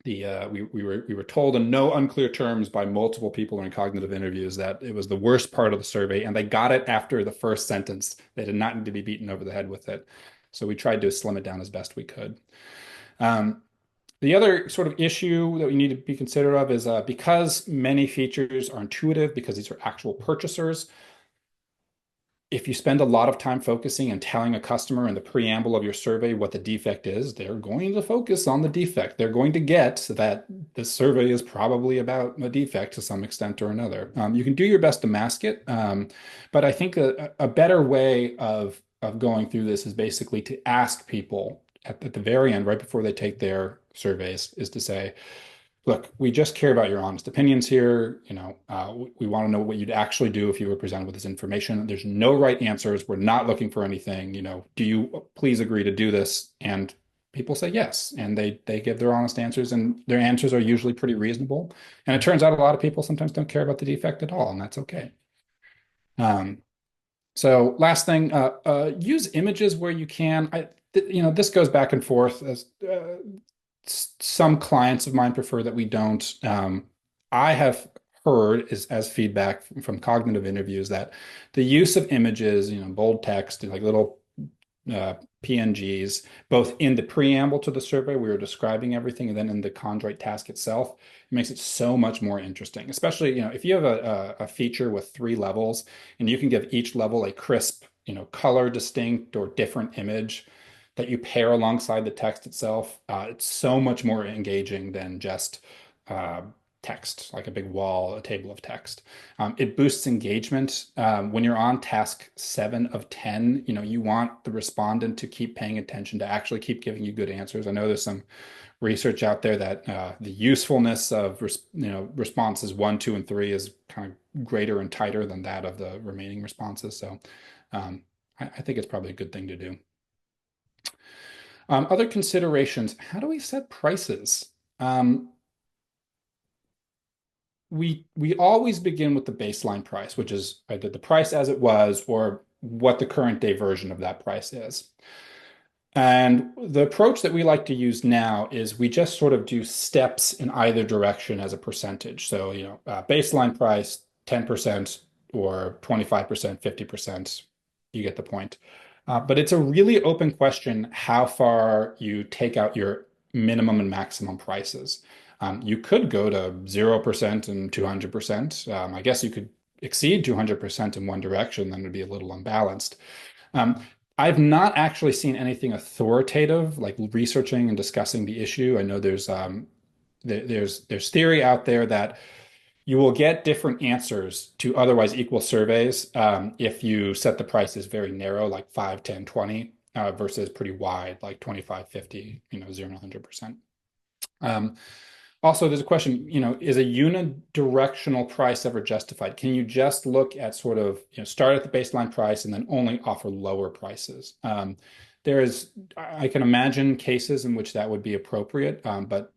Speaker 2: we were told in no unclear terms by multiple people in cognitive interviews that it was the worst part of the survey, and they got it after the first sentence. They did not need to be beaten over the head with it. So we tried to slim it down as best we could. The other sort of issue that we need to be considerate of is because many features are intuitive, because these are actual purchasers, if you spend a lot of time focusing and telling a customer in the preamble of your survey what the defect is, they're going to focus on the defect. They're going to get that the survey is probably about a defect to some extent or another. You can do your best to mask it, but I think a better way of going through this is basically to ask people at the very end, right before they take their surveys, is to say, look, we just care about your honest opinions here. We want to know what you'd actually do if you were presented with this information. There's no right answers. We're not looking for anything. Do you please agree to do this? And people say yes, and they give their honest answers, and their answers are usually pretty reasonable. And it turns out a lot of people sometimes don't care about the defect at all, and that's okay. Um, so last thing, use images where you can. This goes back and forth as some clients of mine prefer that we don't. I have heard as feedback from cognitive interviews that the use of images, bold text, like little PNGs, both in the preamble to the survey, we were describing everything, and then in the Conjoint task itself, it makes it so much more interesting. Especially, if you have a feature with 3 levels, and you can give each level a crisp, color distinct or different image that you pair alongside the text itself, it's so much more engaging than just uh, text, like a big wall, a table of text. It boosts engagement. When you're on task 7 of 10, you want the respondent to keep paying attention, to actually keep giving you good answers. I know there's some research out there that the usefulness of responses 1, 2, and 3 is kind of greater and tighter than that of the remaining responses. So I think it's probably a good thing to do. Other considerations, how do we set prices? We always begin with the baseline price, which is either the price as it was or what the current day version of that price is. And the approach that we like to use now is we just sort of do steps in either direction as a percentage. So, baseline price, 10% or 25%, 50%, you get the point. But it's a really open question how far you take out your minimum and maximum prices. You could go to 0% and 200%. I guess you could exceed 200% in one direction, then it would be a little unbalanced. Um, I've not actually seen anything authoritative, like researching and discussing the issue. I know there's theory out there that you will get different answers to otherwise equal surveys if you set the prices very narrow, like 5, 10, 20, versus pretty wide, like 25, 50, 0 to 100%. Also, there's a question, is a unidirectional price ever justified? Can you just look at sort of, start at the baseline price and then only offer lower prices? I can imagine cases in which that would be appropriate, but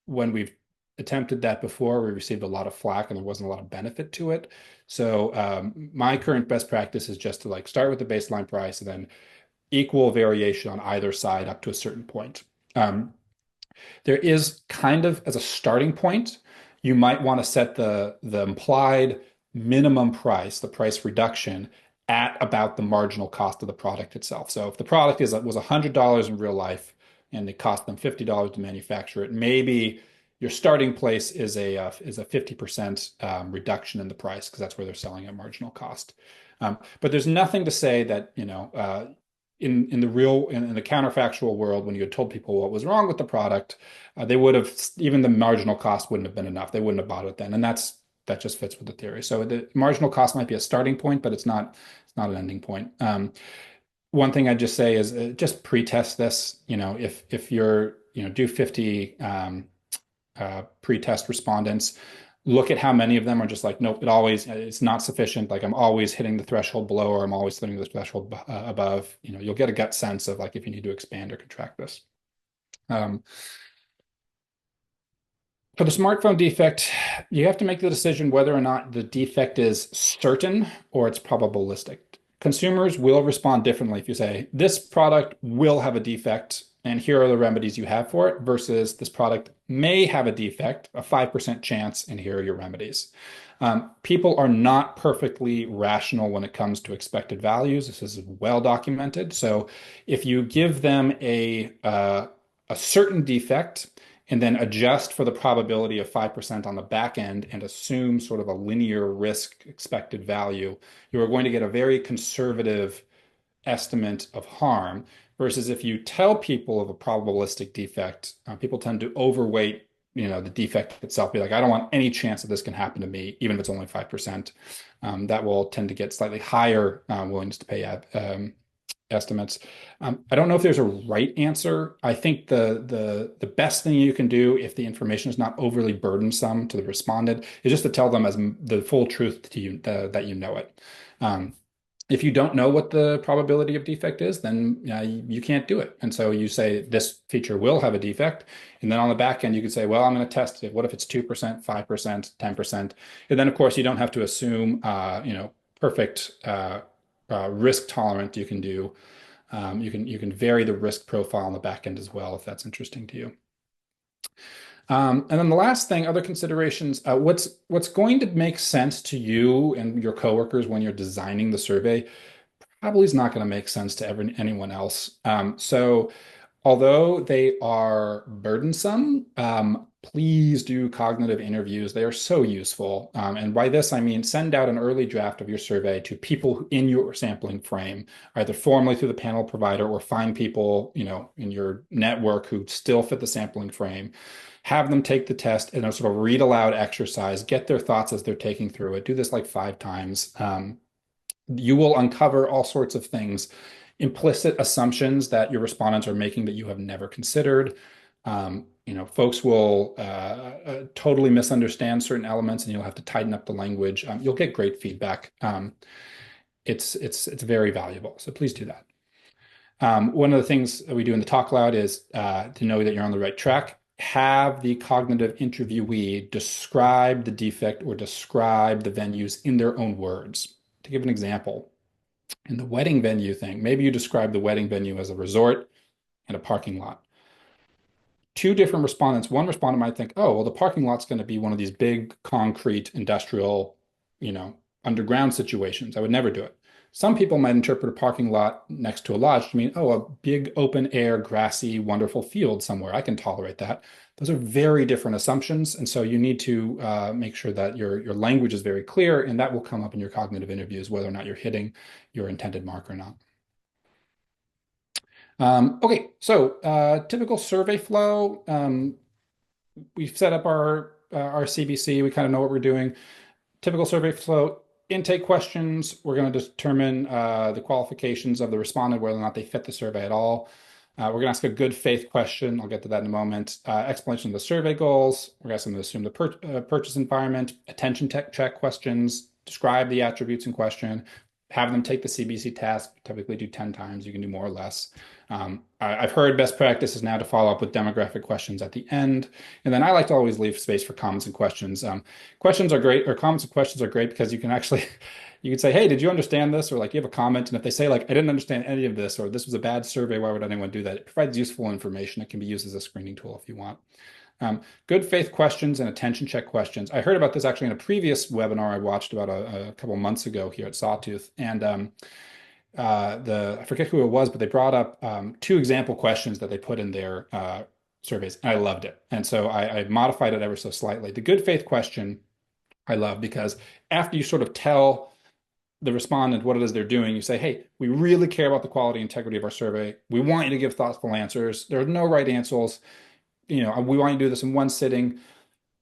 Speaker 2: when we've attempted that before, we received a lot of flack and there wasn't a lot of benefit to it. So my current best practice is just to start with the baseline price and then equal variation on either side up to a certain point. There is kind of, as a starting point, you might want to set the implied minimum price, the price reduction, at about the marginal cost of the product itself. So if the product was $100 in real life and it cost them $50 to manufacture it, maybe your starting place is a 50% reduction in the price because that's where they're selling at marginal cost. But there's nothing to say that, in the counterfactual world, when you had told people what was wrong with the product, they would have, even the marginal cost wouldn't have been enough. They wouldn't have bought it then. And that just fits with the theory. So the marginal cost might be a starting point, but it's not an ending point. One thing I'd just say is just pre-test this. If you're, do 50 pre-test respondents, look at how many of them are just like, nope, it's not sufficient. Like I'm always hitting the threshold below, or I'm always hitting the threshold above. You'll get a gut sense of if you need to expand or contract this. For the smartphone defect, you have to make the decision whether or not the defect is certain or it's probabilistic. Consumers will respond differently if you say, this product will have a defect, and here are the remedies you have for it, versus this product may have a defect, a 5% chance, and here are your remedies. People are not perfectly rational when it comes to expected values. This is well documented. So if you give them a certain defect and then adjust for the probability of 5% on the back end and assume sort of a linear risk expected value, you are going to get a very conservative estimate of harm. Versus if you tell people of a probabilistic defect, people tend to overweight, the defect itself. Be like, I don't want any chance that this can happen to me, even if it's only 5%. That will tend to get slightly higher willingness to pay estimates. I don't know if there's a right answer. I think the best thing you can do if the information is not overly burdensome to the respondent is just to tell them as the full truth to you that you know it. Um, if you don't know what the probability of defect is, then you can't do it. And so you say this feature will have a defect. And then on the back end, you can say, well, I'm going to test it. What if it's 2%, 5%, 10%? And then, of course, you don't have to assume, perfect risk tolerant. You can do, you can vary the risk profile on the back end as well, if that's interesting to you. And then the last thing, other considerations, what's going to make sense to you and your coworkers when you're designing the survey probably is not going to make sense to anyone else. So although they are burdensome, please do cognitive interviews. They are so useful. And by this, I mean send out an early draft of your survey to people in your sampling frame, either formally through the panel provider or find people, in your network who still fit the sampling frame. Have them take the test in a sort of read aloud exercise, get their thoughts as they're taking through it. Do this like 5 times. You will uncover all sorts of things, implicit assumptions that your respondents are making that you have never considered. Folks will totally misunderstand certain elements, and you'll have to tighten up the language. You'll get great feedback. It's very valuable. So please do that. One of the things that we do in the talk loud is to know that you're on the right track. Have the cognitive interviewee describe the defect or describe the venues in their own words. To give an example, in the wedding venue thing, maybe you describe the wedding venue as a resort and a parking lot. Two different respondents. One respondent might think, oh, well, the parking lot's going to be one of these big concrete industrial, underground situations. I would never do it. Some people might interpret a parking lot next to a lodge to mean, oh, a big open air, grassy, wonderful field somewhere. I can tolerate that. Those are very different assumptions. And so you need to make sure that your language is very clear, and that will come up in your cognitive interviews, whether or not you're hitting your intended mark or not. Okay, so typical survey flow. We've set up our CBC. We kind of know what we're doing. Typical survey flow. Intake questions. We're going to determine the qualifications of the respondent, whether or not they fit the survey at all. We're going to ask a good faith question. I'll get to that in a moment. Explanation of the survey goals. We're going to assume the purchase environment, attention check questions, describe the attributes in question, have them take the CBC task. Typically do 10 times. You can do more or less. I've heard best practice is now to follow up with demographic questions at the end. And then I like to always leave space for comments and questions. Questions are great, or comments and questions are great because you can actually, you can say, hey, did you understand this? Or like you have a comment. And if they say like, I didn't understand any of this, or this was a bad survey, why would anyone do that? It provides useful information. It can be used as a screening tool if you want. Good faith questions and attention check questions. I heard about this actually in a previous webinar I watched about a couple months ago here at Sawtooth. And I forget who it was, but they brought up 2 example questions that they put in their surveys, and I loved it. And so I modified it ever so slightly. The good faith question I love because after you sort of tell the respondent what it is they're doing, you say, hey, we really care about the quality and integrity of our survey. We want you to give thoughtful answers. There are no right answers. We want you to do this in one sitting.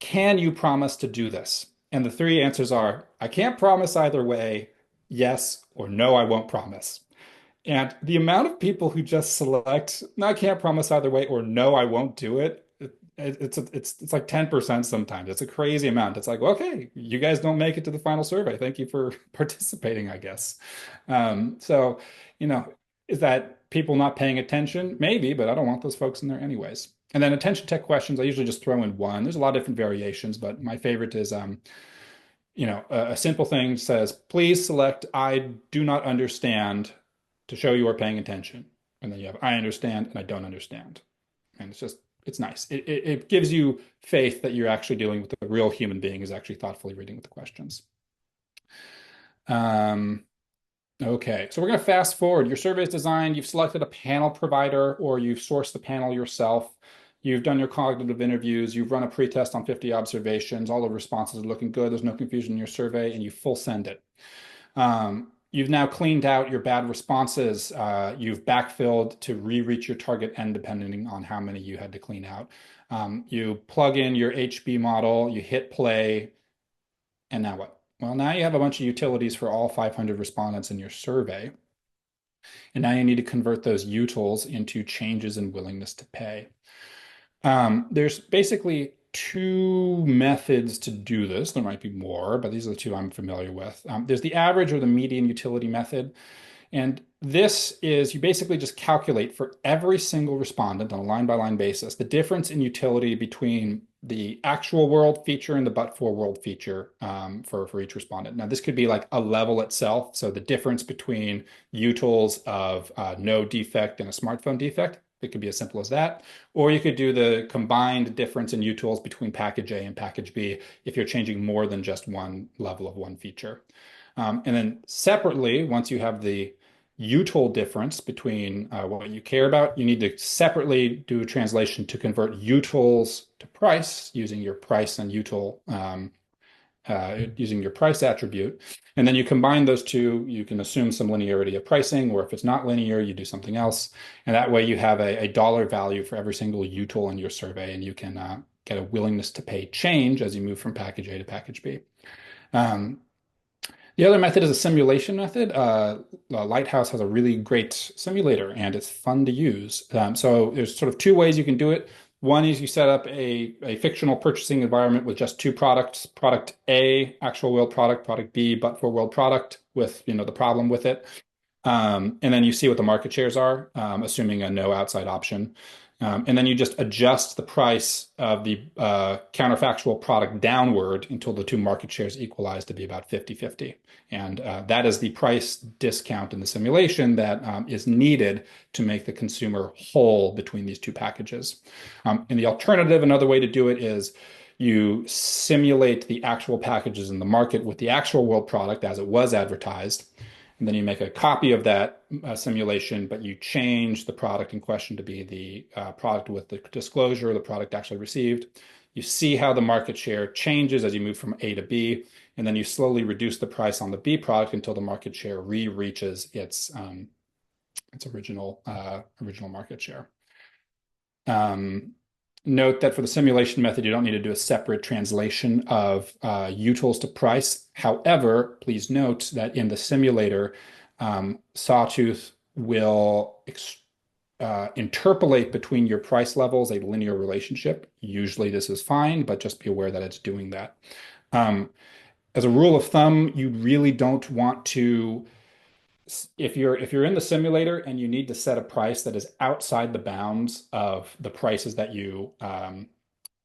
Speaker 2: Can you promise to do this? And the 3 answers are, I can't promise either way, yes, or no, I won't promise. And the amount of people who just select, no, I can't promise either way, or no, I won't do it, it's like 10% sometimes. It's a crazy amount. It's like, well, okay, you guys don't make it to the final survey. Thank you for participating, I guess. So, is that people not paying attention? Maybe, but I don't want those folks in there anyways. And then attention tech questions, I usually just throw in one. There's a lot of different variations, but my favorite is, a simple thing says, please select I do not understand to show you are paying attention. And then you have I understand and I don't understand. And it's nice. It gives you faith that you're actually dealing with a real human being who's actually thoughtfully reading the questions. Okay, so we're going to fast forward. Your survey is designed, you've selected a panel provider or you've sourced the panel yourself. You've done your cognitive interviews, you've run a pretest on 50 observations, all the responses are looking good, there's no confusion in your survey, and you full send it. You've now cleaned out your bad responses. You've backfilled to re-reach your target N depending on how many you had to clean out. You plug in your HB model, you hit play, and now what? Well, now you have a bunch of utilities for all 500 respondents in your survey. And now you need to convert those utils into changes in willingness to pay. There's basically two methods to do this. There might be more, but these are the two I'm familiar with. There's the average or the median utility method. And this is you basically just calculate for every single respondent on a line by line basis the difference in utility between the actual world feature and the but-for world feature for each respondent. Now, this could be like a level itself. So the difference between utils of no defect and a smartphone defect. It could be as simple as that. Or you could do the combined difference in utils between package A and package B if you're changing more than just one level of one feature. And then separately, once you have the util difference between what you care about, you need to separately do a translation to convert utils to price using your price and util using your price attribute. And then you combine those two, you can assume some linearity of pricing, or if it's not linear, you do something else. And that way you have a dollar value for every single util in your survey, and you can get a willingness to pay change as you move from package A to package B. The other method is a simulation method. Lighthouse has a really great simulator and it's fun to use. So there's sort of two ways you can do it. One is you set up a fictional purchasing environment with just two products, product A, actual world product, product B, but for world product with, the problem with it. And then you see what the market shares are, assuming a no outside option. And then you just adjust the price of the counterfactual product downward until the two market shares equalize to be about 50-50. And that is the price discount in the simulation that is needed to make the consumer whole between these two packages. And the alternative, another way to do it is you simulate the actual packages in the market with the actual world product as it was advertised. And then you make a copy of that simulation, but you change the product in question to be the product with the disclosure, the product actually received. You see how the market share changes as you move from A to B, and then you slowly reduce the price on the B product until the market share re-reaches its original market share. Note that for the simulation method, you don't need to do a separate translation of utils to price. However, please note that in the simulator, Sawtooth will interpolate between your price levels a linear relationship. Usually this is fine, but just be aware that it's doing that. As a rule of thumb, you really don't want to if you're in the simulator and you need to set a price that is outside the bounds of the prices that you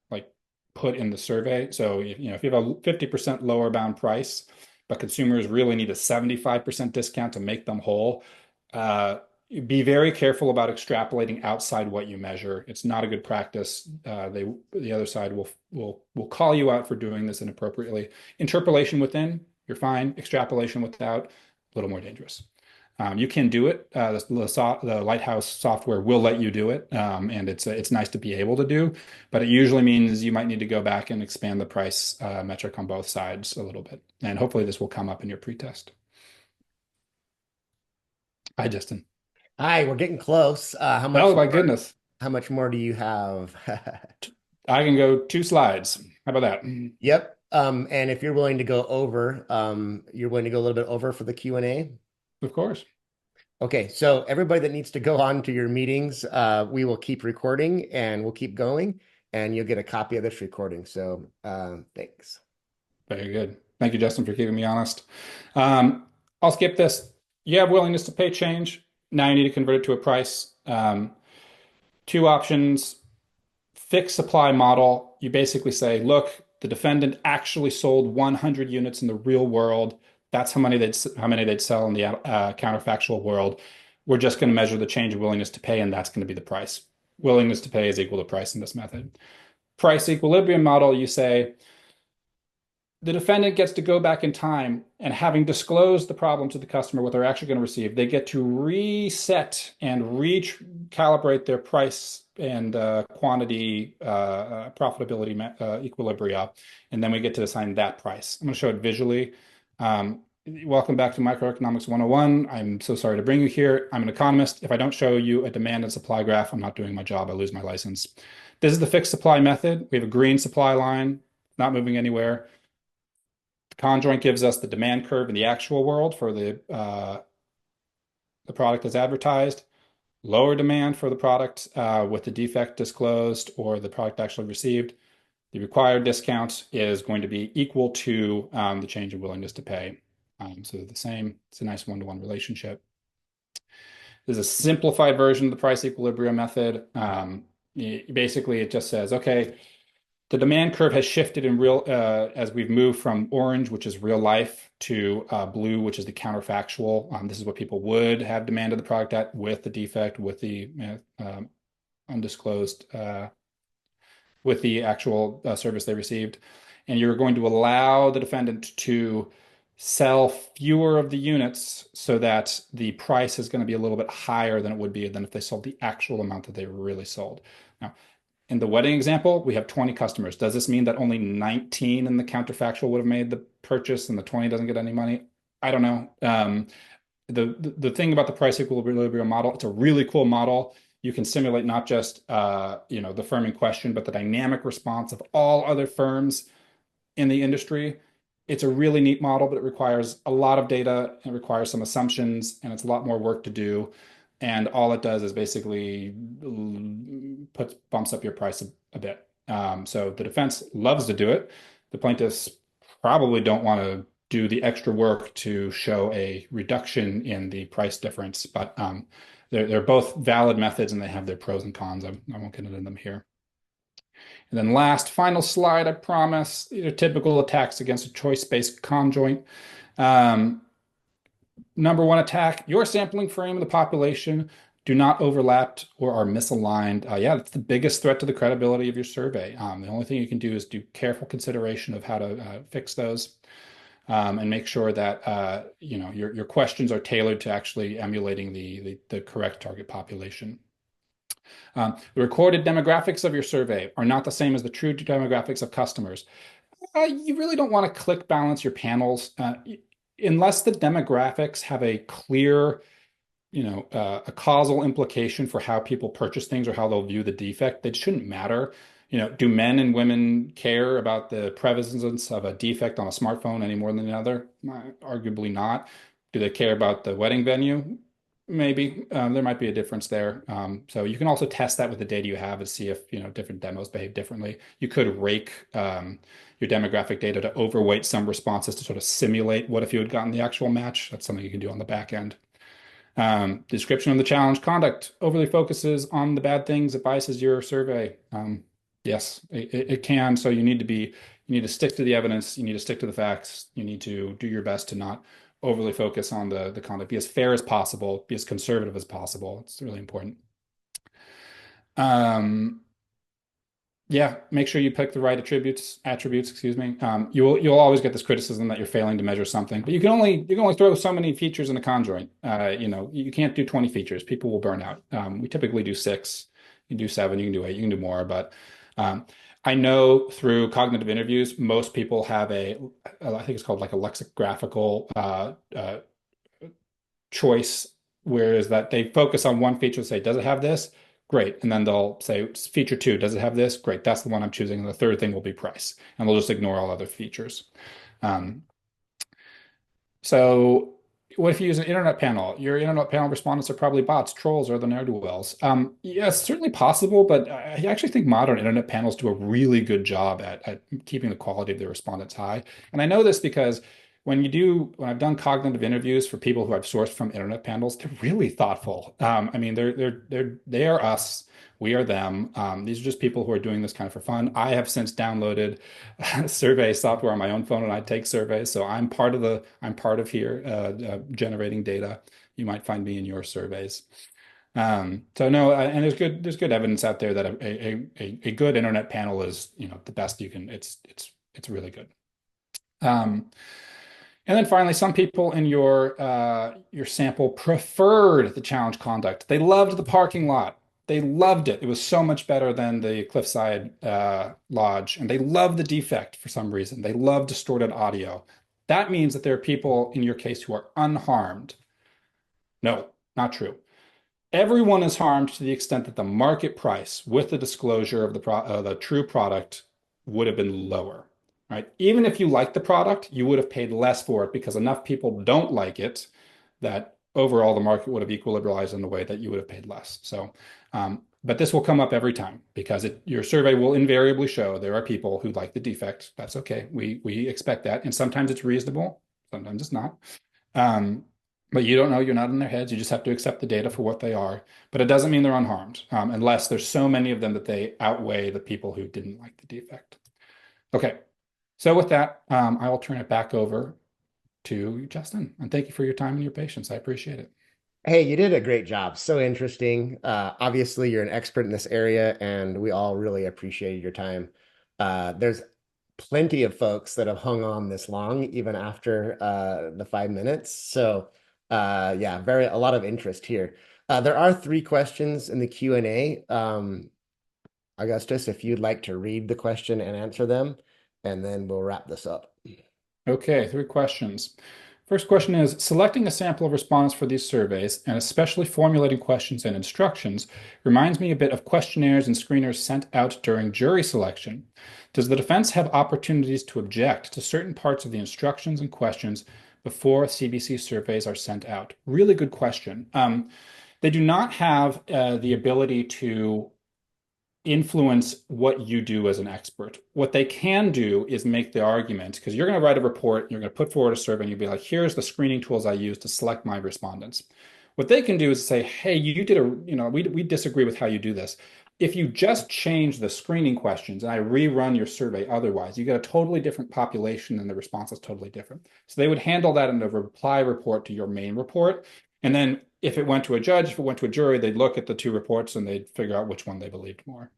Speaker 2: like put in the survey. So if you have a 50% lower bound price, but consumers really need a 75% discount to make them whole, be very careful about extrapolating outside what you measure. It's not a good practice. The other side will call you out for doing this inappropriately. Interpolation within, you're fine. Extrapolation without, a little more dangerous. You can do it. The Lighthouse software will let you do it, and it's nice to be able to do, but it usually means you might need to go back and expand the price metric on both sides a little bit. And hopefully this will come up in your pretest. Hi, Justin.
Speaker 1: Hi, we're getting close.
Speaker 2: Oh, my goodness.
Speaker 1: How much more do you have?
Speaker 2: I can go 2 slides. How about that?
Speaker 1: Yep. And if you're willing to go over, you're willing to go a little bit over for the Q&A?
Speaker 2: Of course.
Speaker 1: Okay, so everybody that needs to go on to your meetings, we will keep recording and we'll keep going and you'll get a copy of this recording. So thanks.
Speaker 2: Very good. Thank you, Justin, for keeping me honest. I'll skip this. You have willingness to pay change. Now you need to convert it to a price. 2 options. Fixed supply model. You basically say, look, the defendant actually sold 100 units in the real world. That's how many they'd sell in the counterfactual world. We're just going to measure the change in willingness to pay, and that's going to be the price. Willingness to pay is equal to price in this method. Price equilibrium model, you say, the defendant gets to go back in time and having disclosed the problem to the customer, what they're actually going to receive, they get to reset and recalibrate their price and quantity profitability equilibria, and then we get to assign that price. I'm going to show it visually. Welcome back to Microeconomics 101. I'm so sorry to bring you here. I'm an economist. If I don't show you a demand and supply graph, I'm not doing my job. I lose my license. This is the fixed supply method. We have a green supply line, not moving anywhere. Conjoint gives us the demand curve in the actual world for the product as advertised, lower demand for the product with the defect disclosed or the product actually received. The required discount is going to be equal to the change in willingness to pay. So the same, it's a nice one-to-one relationship. There's a simplified version of the price equilibrium method. Basically, it just says, okay, the demand curve has shifted in real as we've moved from orange, which is real life, to blue, which is the counterfactual. This is what people would have demanded the product at with the defect, with the undisclosed, with the actual service they received. And you're going to allow the defendant to sell fewer of the units so that the price is going to be a little bit higher than it would be than if they sold the actual amount that they really sold. Now, in the wedding example, we have 20 customers. Does this mean that only 19 in the counterfactual would have made the purchase and the 20 doesn't get any money? I don't know. The thing about the price equilibrium model, it's a really cool model. You can simulate not just the firm in question, but the dynamic response of all other firms in the industry. It's a really neat model, but it requires a lot of data. It requires some assumptions, and it's a lot more work to do. And all it does is basically bumps up your price a bit. So the defense loves to do it. The plaintiffs probably don't want to do the extra work to show a reduction in the price difference, but they're both valid methods and they have their pros and cons. I won't get into them here. And then last, final slide, I promise. These are typical attacks against a choice-based conjoint. Number one attack, your sampling frame of the population do not overlap or are misaligned. Yeah, that's the biggest threat to the credibility of your survey. The only thing you can do is do careful consideration of how to fix those and make sure that your questions are tailored to actually emulating the correct target population. The recorded demographics of your survey are not the same as the true demographics of customers. You really don't want to click balance your panels unless the demographics have a clear, a causal implication for how people purchase things or how they'll view the defect. It shouldn't matter. Do men and women care about the prevalence of a defect on a smartphone any more than the other? Arguably not. Do they care about the wedding venue? Maybe there might be a difference there. So you can also test that with the data you have to see if different demos behave differently. You could rake your demographic data to overweight some responses to sort of simulate what if you had gotten the actual match. That's something you can do on the back end. Description of the challenge conduct overly focuses on the bad things. It biases your survey. Yes, it can. So you need to stick to the evidence. You need to stick to the facts. You need to do your best to not overly focus on the conduct. Be as fair as possible. Be as conservative as possible. It's really important. Yeah, make sure you pick the right attributes, excuse me. You'll always get this criticism that you're failing to measure something, but you can only throw so many features in a conjoint. You can't do 20 features. People will burn out. We typically do 6. You can do 7, you can do 8, you can do more, but I know through cognitive interviews, most people have I think it's called like a lexicographical choice, whereas that they focus on one feature and say, does it have this? Great. And then they'll say, feature 2, does it have this? Great. That's the one I'm choosing. And the third thing will be price. And they'll just ignore all other features. So what if you use an internet panel? Your internet panel respondents are probably bots, trolls, or the ne'er-do-wells. Yeah, it's certainly possible, but I actually think modern internet panels do a really good job at keeping the quality of their respondents high. And I know this because when I've done cognitive interviews for people who I've sourced from internet panels, they're really thoughtful. I mean, they are us, we are them. These are just people who are doing this kind of for fun. I have since downloaded survey software on my own phone, and I take surveys. So I'm part of here generating data. You might find me in your surveys. So no, and there's good evidence out there that a good internet panel is the best you can. It's really good. Um, and then finally, some people in your sample preferred the challenge conduct. They loved the parking lot. They loved it. It was so much better than the cliffside lodge, and they loved the defect for some reason. They love distorted audio. That means that there are people in your case who are unharmed. No, not true. Everyone is harmed to the extent that the market price with the disclosure of the true product would have been lower, right? Even if you like the product, you would have paid less for it because enough people don't like it that overall the market would have equilibrated in a way that you would have paid less. So, but this will come up every time because your survey will invariably show there are people who like the defect. That's okay. We expect that, and sometimes it's reasonable, sometimes it's not. Um, but you don't know, you're not in their heads. You just have to accept the data for what they are. But it doesn't mean they're unharmed, unless there's so many of them that they outweigh the people who didn't like the defect. Okay, so with that, I will turn it back over to Justin. And thank you for your time and your patience. I appreciate it.
Speaker 1: Hey, you did a great job. So interesting. Obviously, you're an expert in this area, and we all really appreciated your time. There's plenty of folks that have hung on this long, even after the 5 minutes. So, yeah, a lot of interest here. There are three questions in the Q&A. Augustus, if you'd like to read the question and answer them, and then we'll wrap this up.
Speaker 2: Okay, three questions. First question is, selecting a sample of respondents for these surveys, and especially formulating questions and instructions, reminds me a bit of questionnaires and screeners sent out during jury selection. Does the defense have opportunities to object to certain parts of the instructions and questions before CBC surveys are sent out? Really good question. They do not have the ability to influence what you do as an expert. What they can do is make the argument, because you're going to write a report, you're going to put forward a survey, and you'll be like, here's the screening tools I use to select my respondents. What they can do is say, hey, we disagree with how you do this. If you just change the screening questions and I rerun your survey otherwise, you get a totally different population and the response is totally different. So they would handle that in a reply report to your main report. And then if it went to a judge, if it went to a jury, they'd look at the two reports and they'd figure out which one they believed more.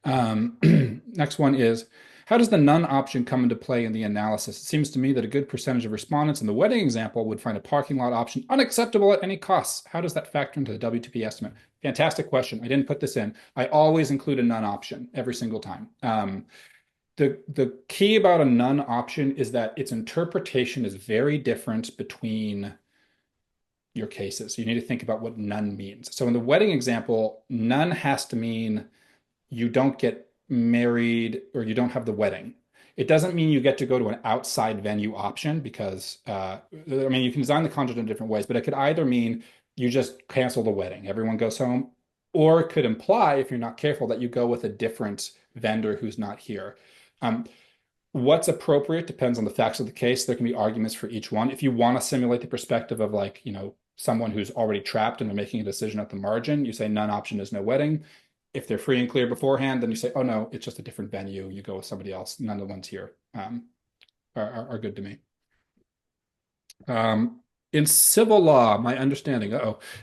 Speaker 2: Next one is, how does the none option come into play in the analysis? It seems to me that a good percentage of respondents in the wedding example would find a parking lot option unacceptable at any costs. How does that factor into the WTP estimate? Fantastic question. I didn't put this in. I always include a none option every single time. The key about a none option is that its interpretation is very different between your cases. You need to think about what none means. So in the wedding example, none has to mean you don't get married or you don't have the wedding. It doesn't mean you get to go to an outside venue option because, I mean, you can design the content in different ways, but it could either mean you just cancel the wedding, everyone goes home, or it could imply, if you're not careful, that you go with a different vendor who's not here. Um, what's appropriate depends on the facts of the case. There can be arguments for each one. If you want to simulate the perspective of like, someone who's already trapped and they're making a decision at the margin, you say none option is no wedding. If they're free and clear beforehand, then you say, oh no, it's just a different venue. You go with somebody else. None of the ones here are good to me. In civil law, my understanding,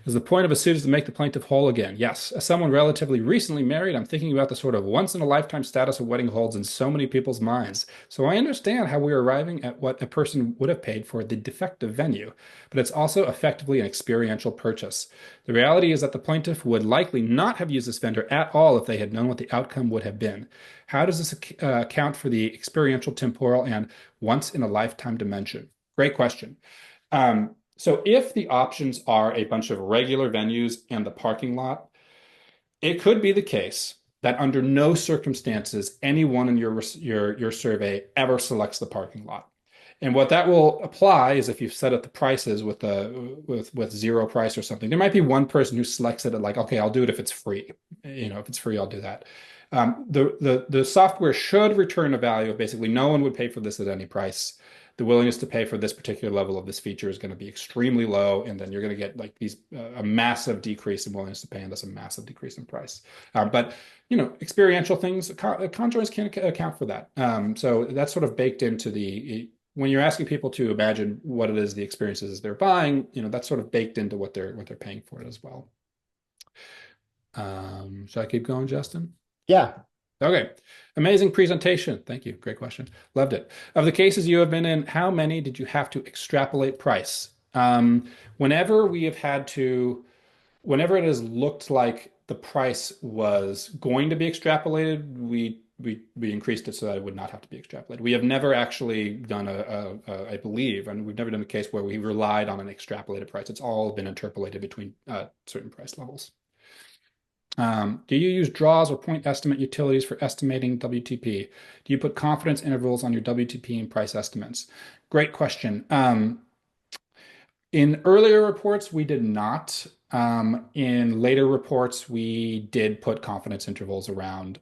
Speaker 2: is the point of a suit is to make the plaintiff whole again. Yes, as someone relatively recently married, I'm thinking about the sort of once in a lifetime status a wedding holds in so many people's minds. So I understand how we're arriving at what a person would have paid for the defective venue, but it's also effectively an experiential purchase. The reality is that the plaintiff would likely not have used this vendor at all if they had known what the outcome would have been. How does this account for the experiential, temporal, and once in a lifetime dimension? Great question. So if the options are a bunch of regular venues and the parking lot, it could be the case that under no circumstances anyone in your survey ever selects the parking lot. And what that will apply is if you've set up the prices with zero price or something, there might be one person who selects it at like, okay, I'll do it if it's free. If it's free, I'll do that. The software should return a value of basically no one would pay for this at any price. The willingness to pay for this particular level of this feature is going to be extremely low, and then you're going to get like a massive decrease in willingness to pay, and thus a massive decrease in price. But experiential things, conjoints can account for that. So that's sort of baked into when you're asking people to imagine what it is the experiences they're buying, that's sort of baked into what they're paying for it as well. Should I keep going, Justin?
Speaker 1: Yeah.
Speaker 2: Okay. Amazing presentation. Thank you. Great question. Loved it. Of the cases you have been in, how many did you have to extrapolate price? Whenever we have had to, whenever it has looked like the price was going to be extrapolated, we increased it so that it would not have to be extrapolated. We have never actually done I believe, and we've never done a case where we relied on an extrapolated price. It's all been interpolated between certain price levels. Do you use draws or point estimate utilities for estimating WTP? Do you put confidence intervals on your WTP and price estimates? Great question. In earlier reports, we did not. In later reports, we did put confidence intervals around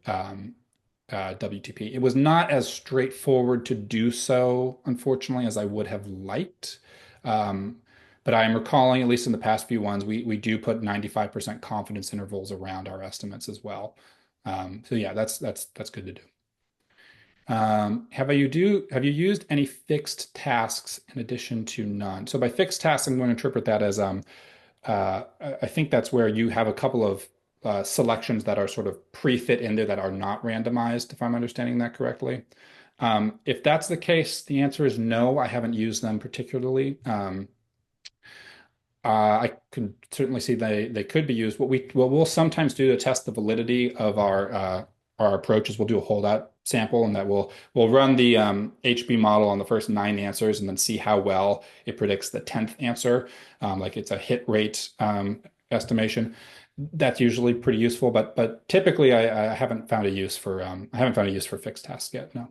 Speaker 2: WTP. It was not as straightforward to do so, unfortunately, as I would have liked. Um, but I'm recalling, at least in the past few ones, we do put 95% confidence intervals around our estimates as well. So yeah, that's good to do. Have you used any fixed tasks in addition to none? So by fixed tasks, I'm going to interpret that as I think that's where you have a couple of selections that are sort of pre-fit in there that are not randomized, if I'm understanding that correctly. If that's the case, the answer is no, I haven't used them particularly. I can certainly see they could be used. What we'll sometimes do to test the validity of our approach is we'll do a holdout sample, and that we'll run the HB model on the first 9 answers, and then see how well it predicts the 10th answer. Like it's a hit rate estimation. That's usually pretty useful, but typically I haven't found a use for fixed tasks yet. No.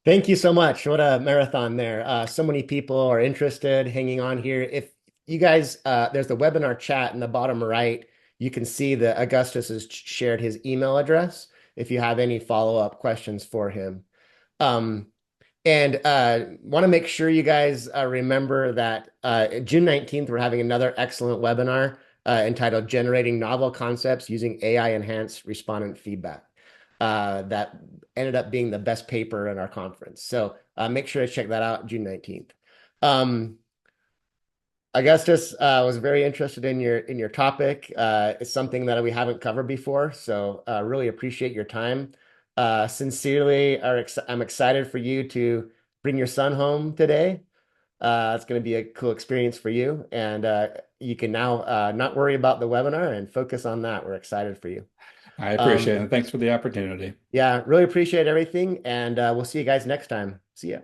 Speaker 1: Thank you so much. What a marathon there. So many people are interested, hanging on here. If you guys, there's the webinar chat in the bottom right. You can see that Augustus has shared his email address if you have any follow-up questions for him. Um, and want to make sure you guys remember that June 19th, we're having another excellent webinar entitled Generating Novel Concepts Using AI-Enhanced Respondent Feedback. That ended up being the best paper in our conference. So make sure to check that out June 19th. Augustus was very interested in your topic. It's something that we haven't covered before, so really appreciate your time. Sincerely, I'm excited for you to bring your son home today. It's going to be a cool experience for you, and you can now not worry about the webinar and focus on that. We're excited for you.
Speaker 2: I appreciate it.
Speaker 1: Um,
Speaker 2: And thanks for the opportunity.
Speaker 1: yeah, really appreciate everything, and we'll see you guys next time. See ya.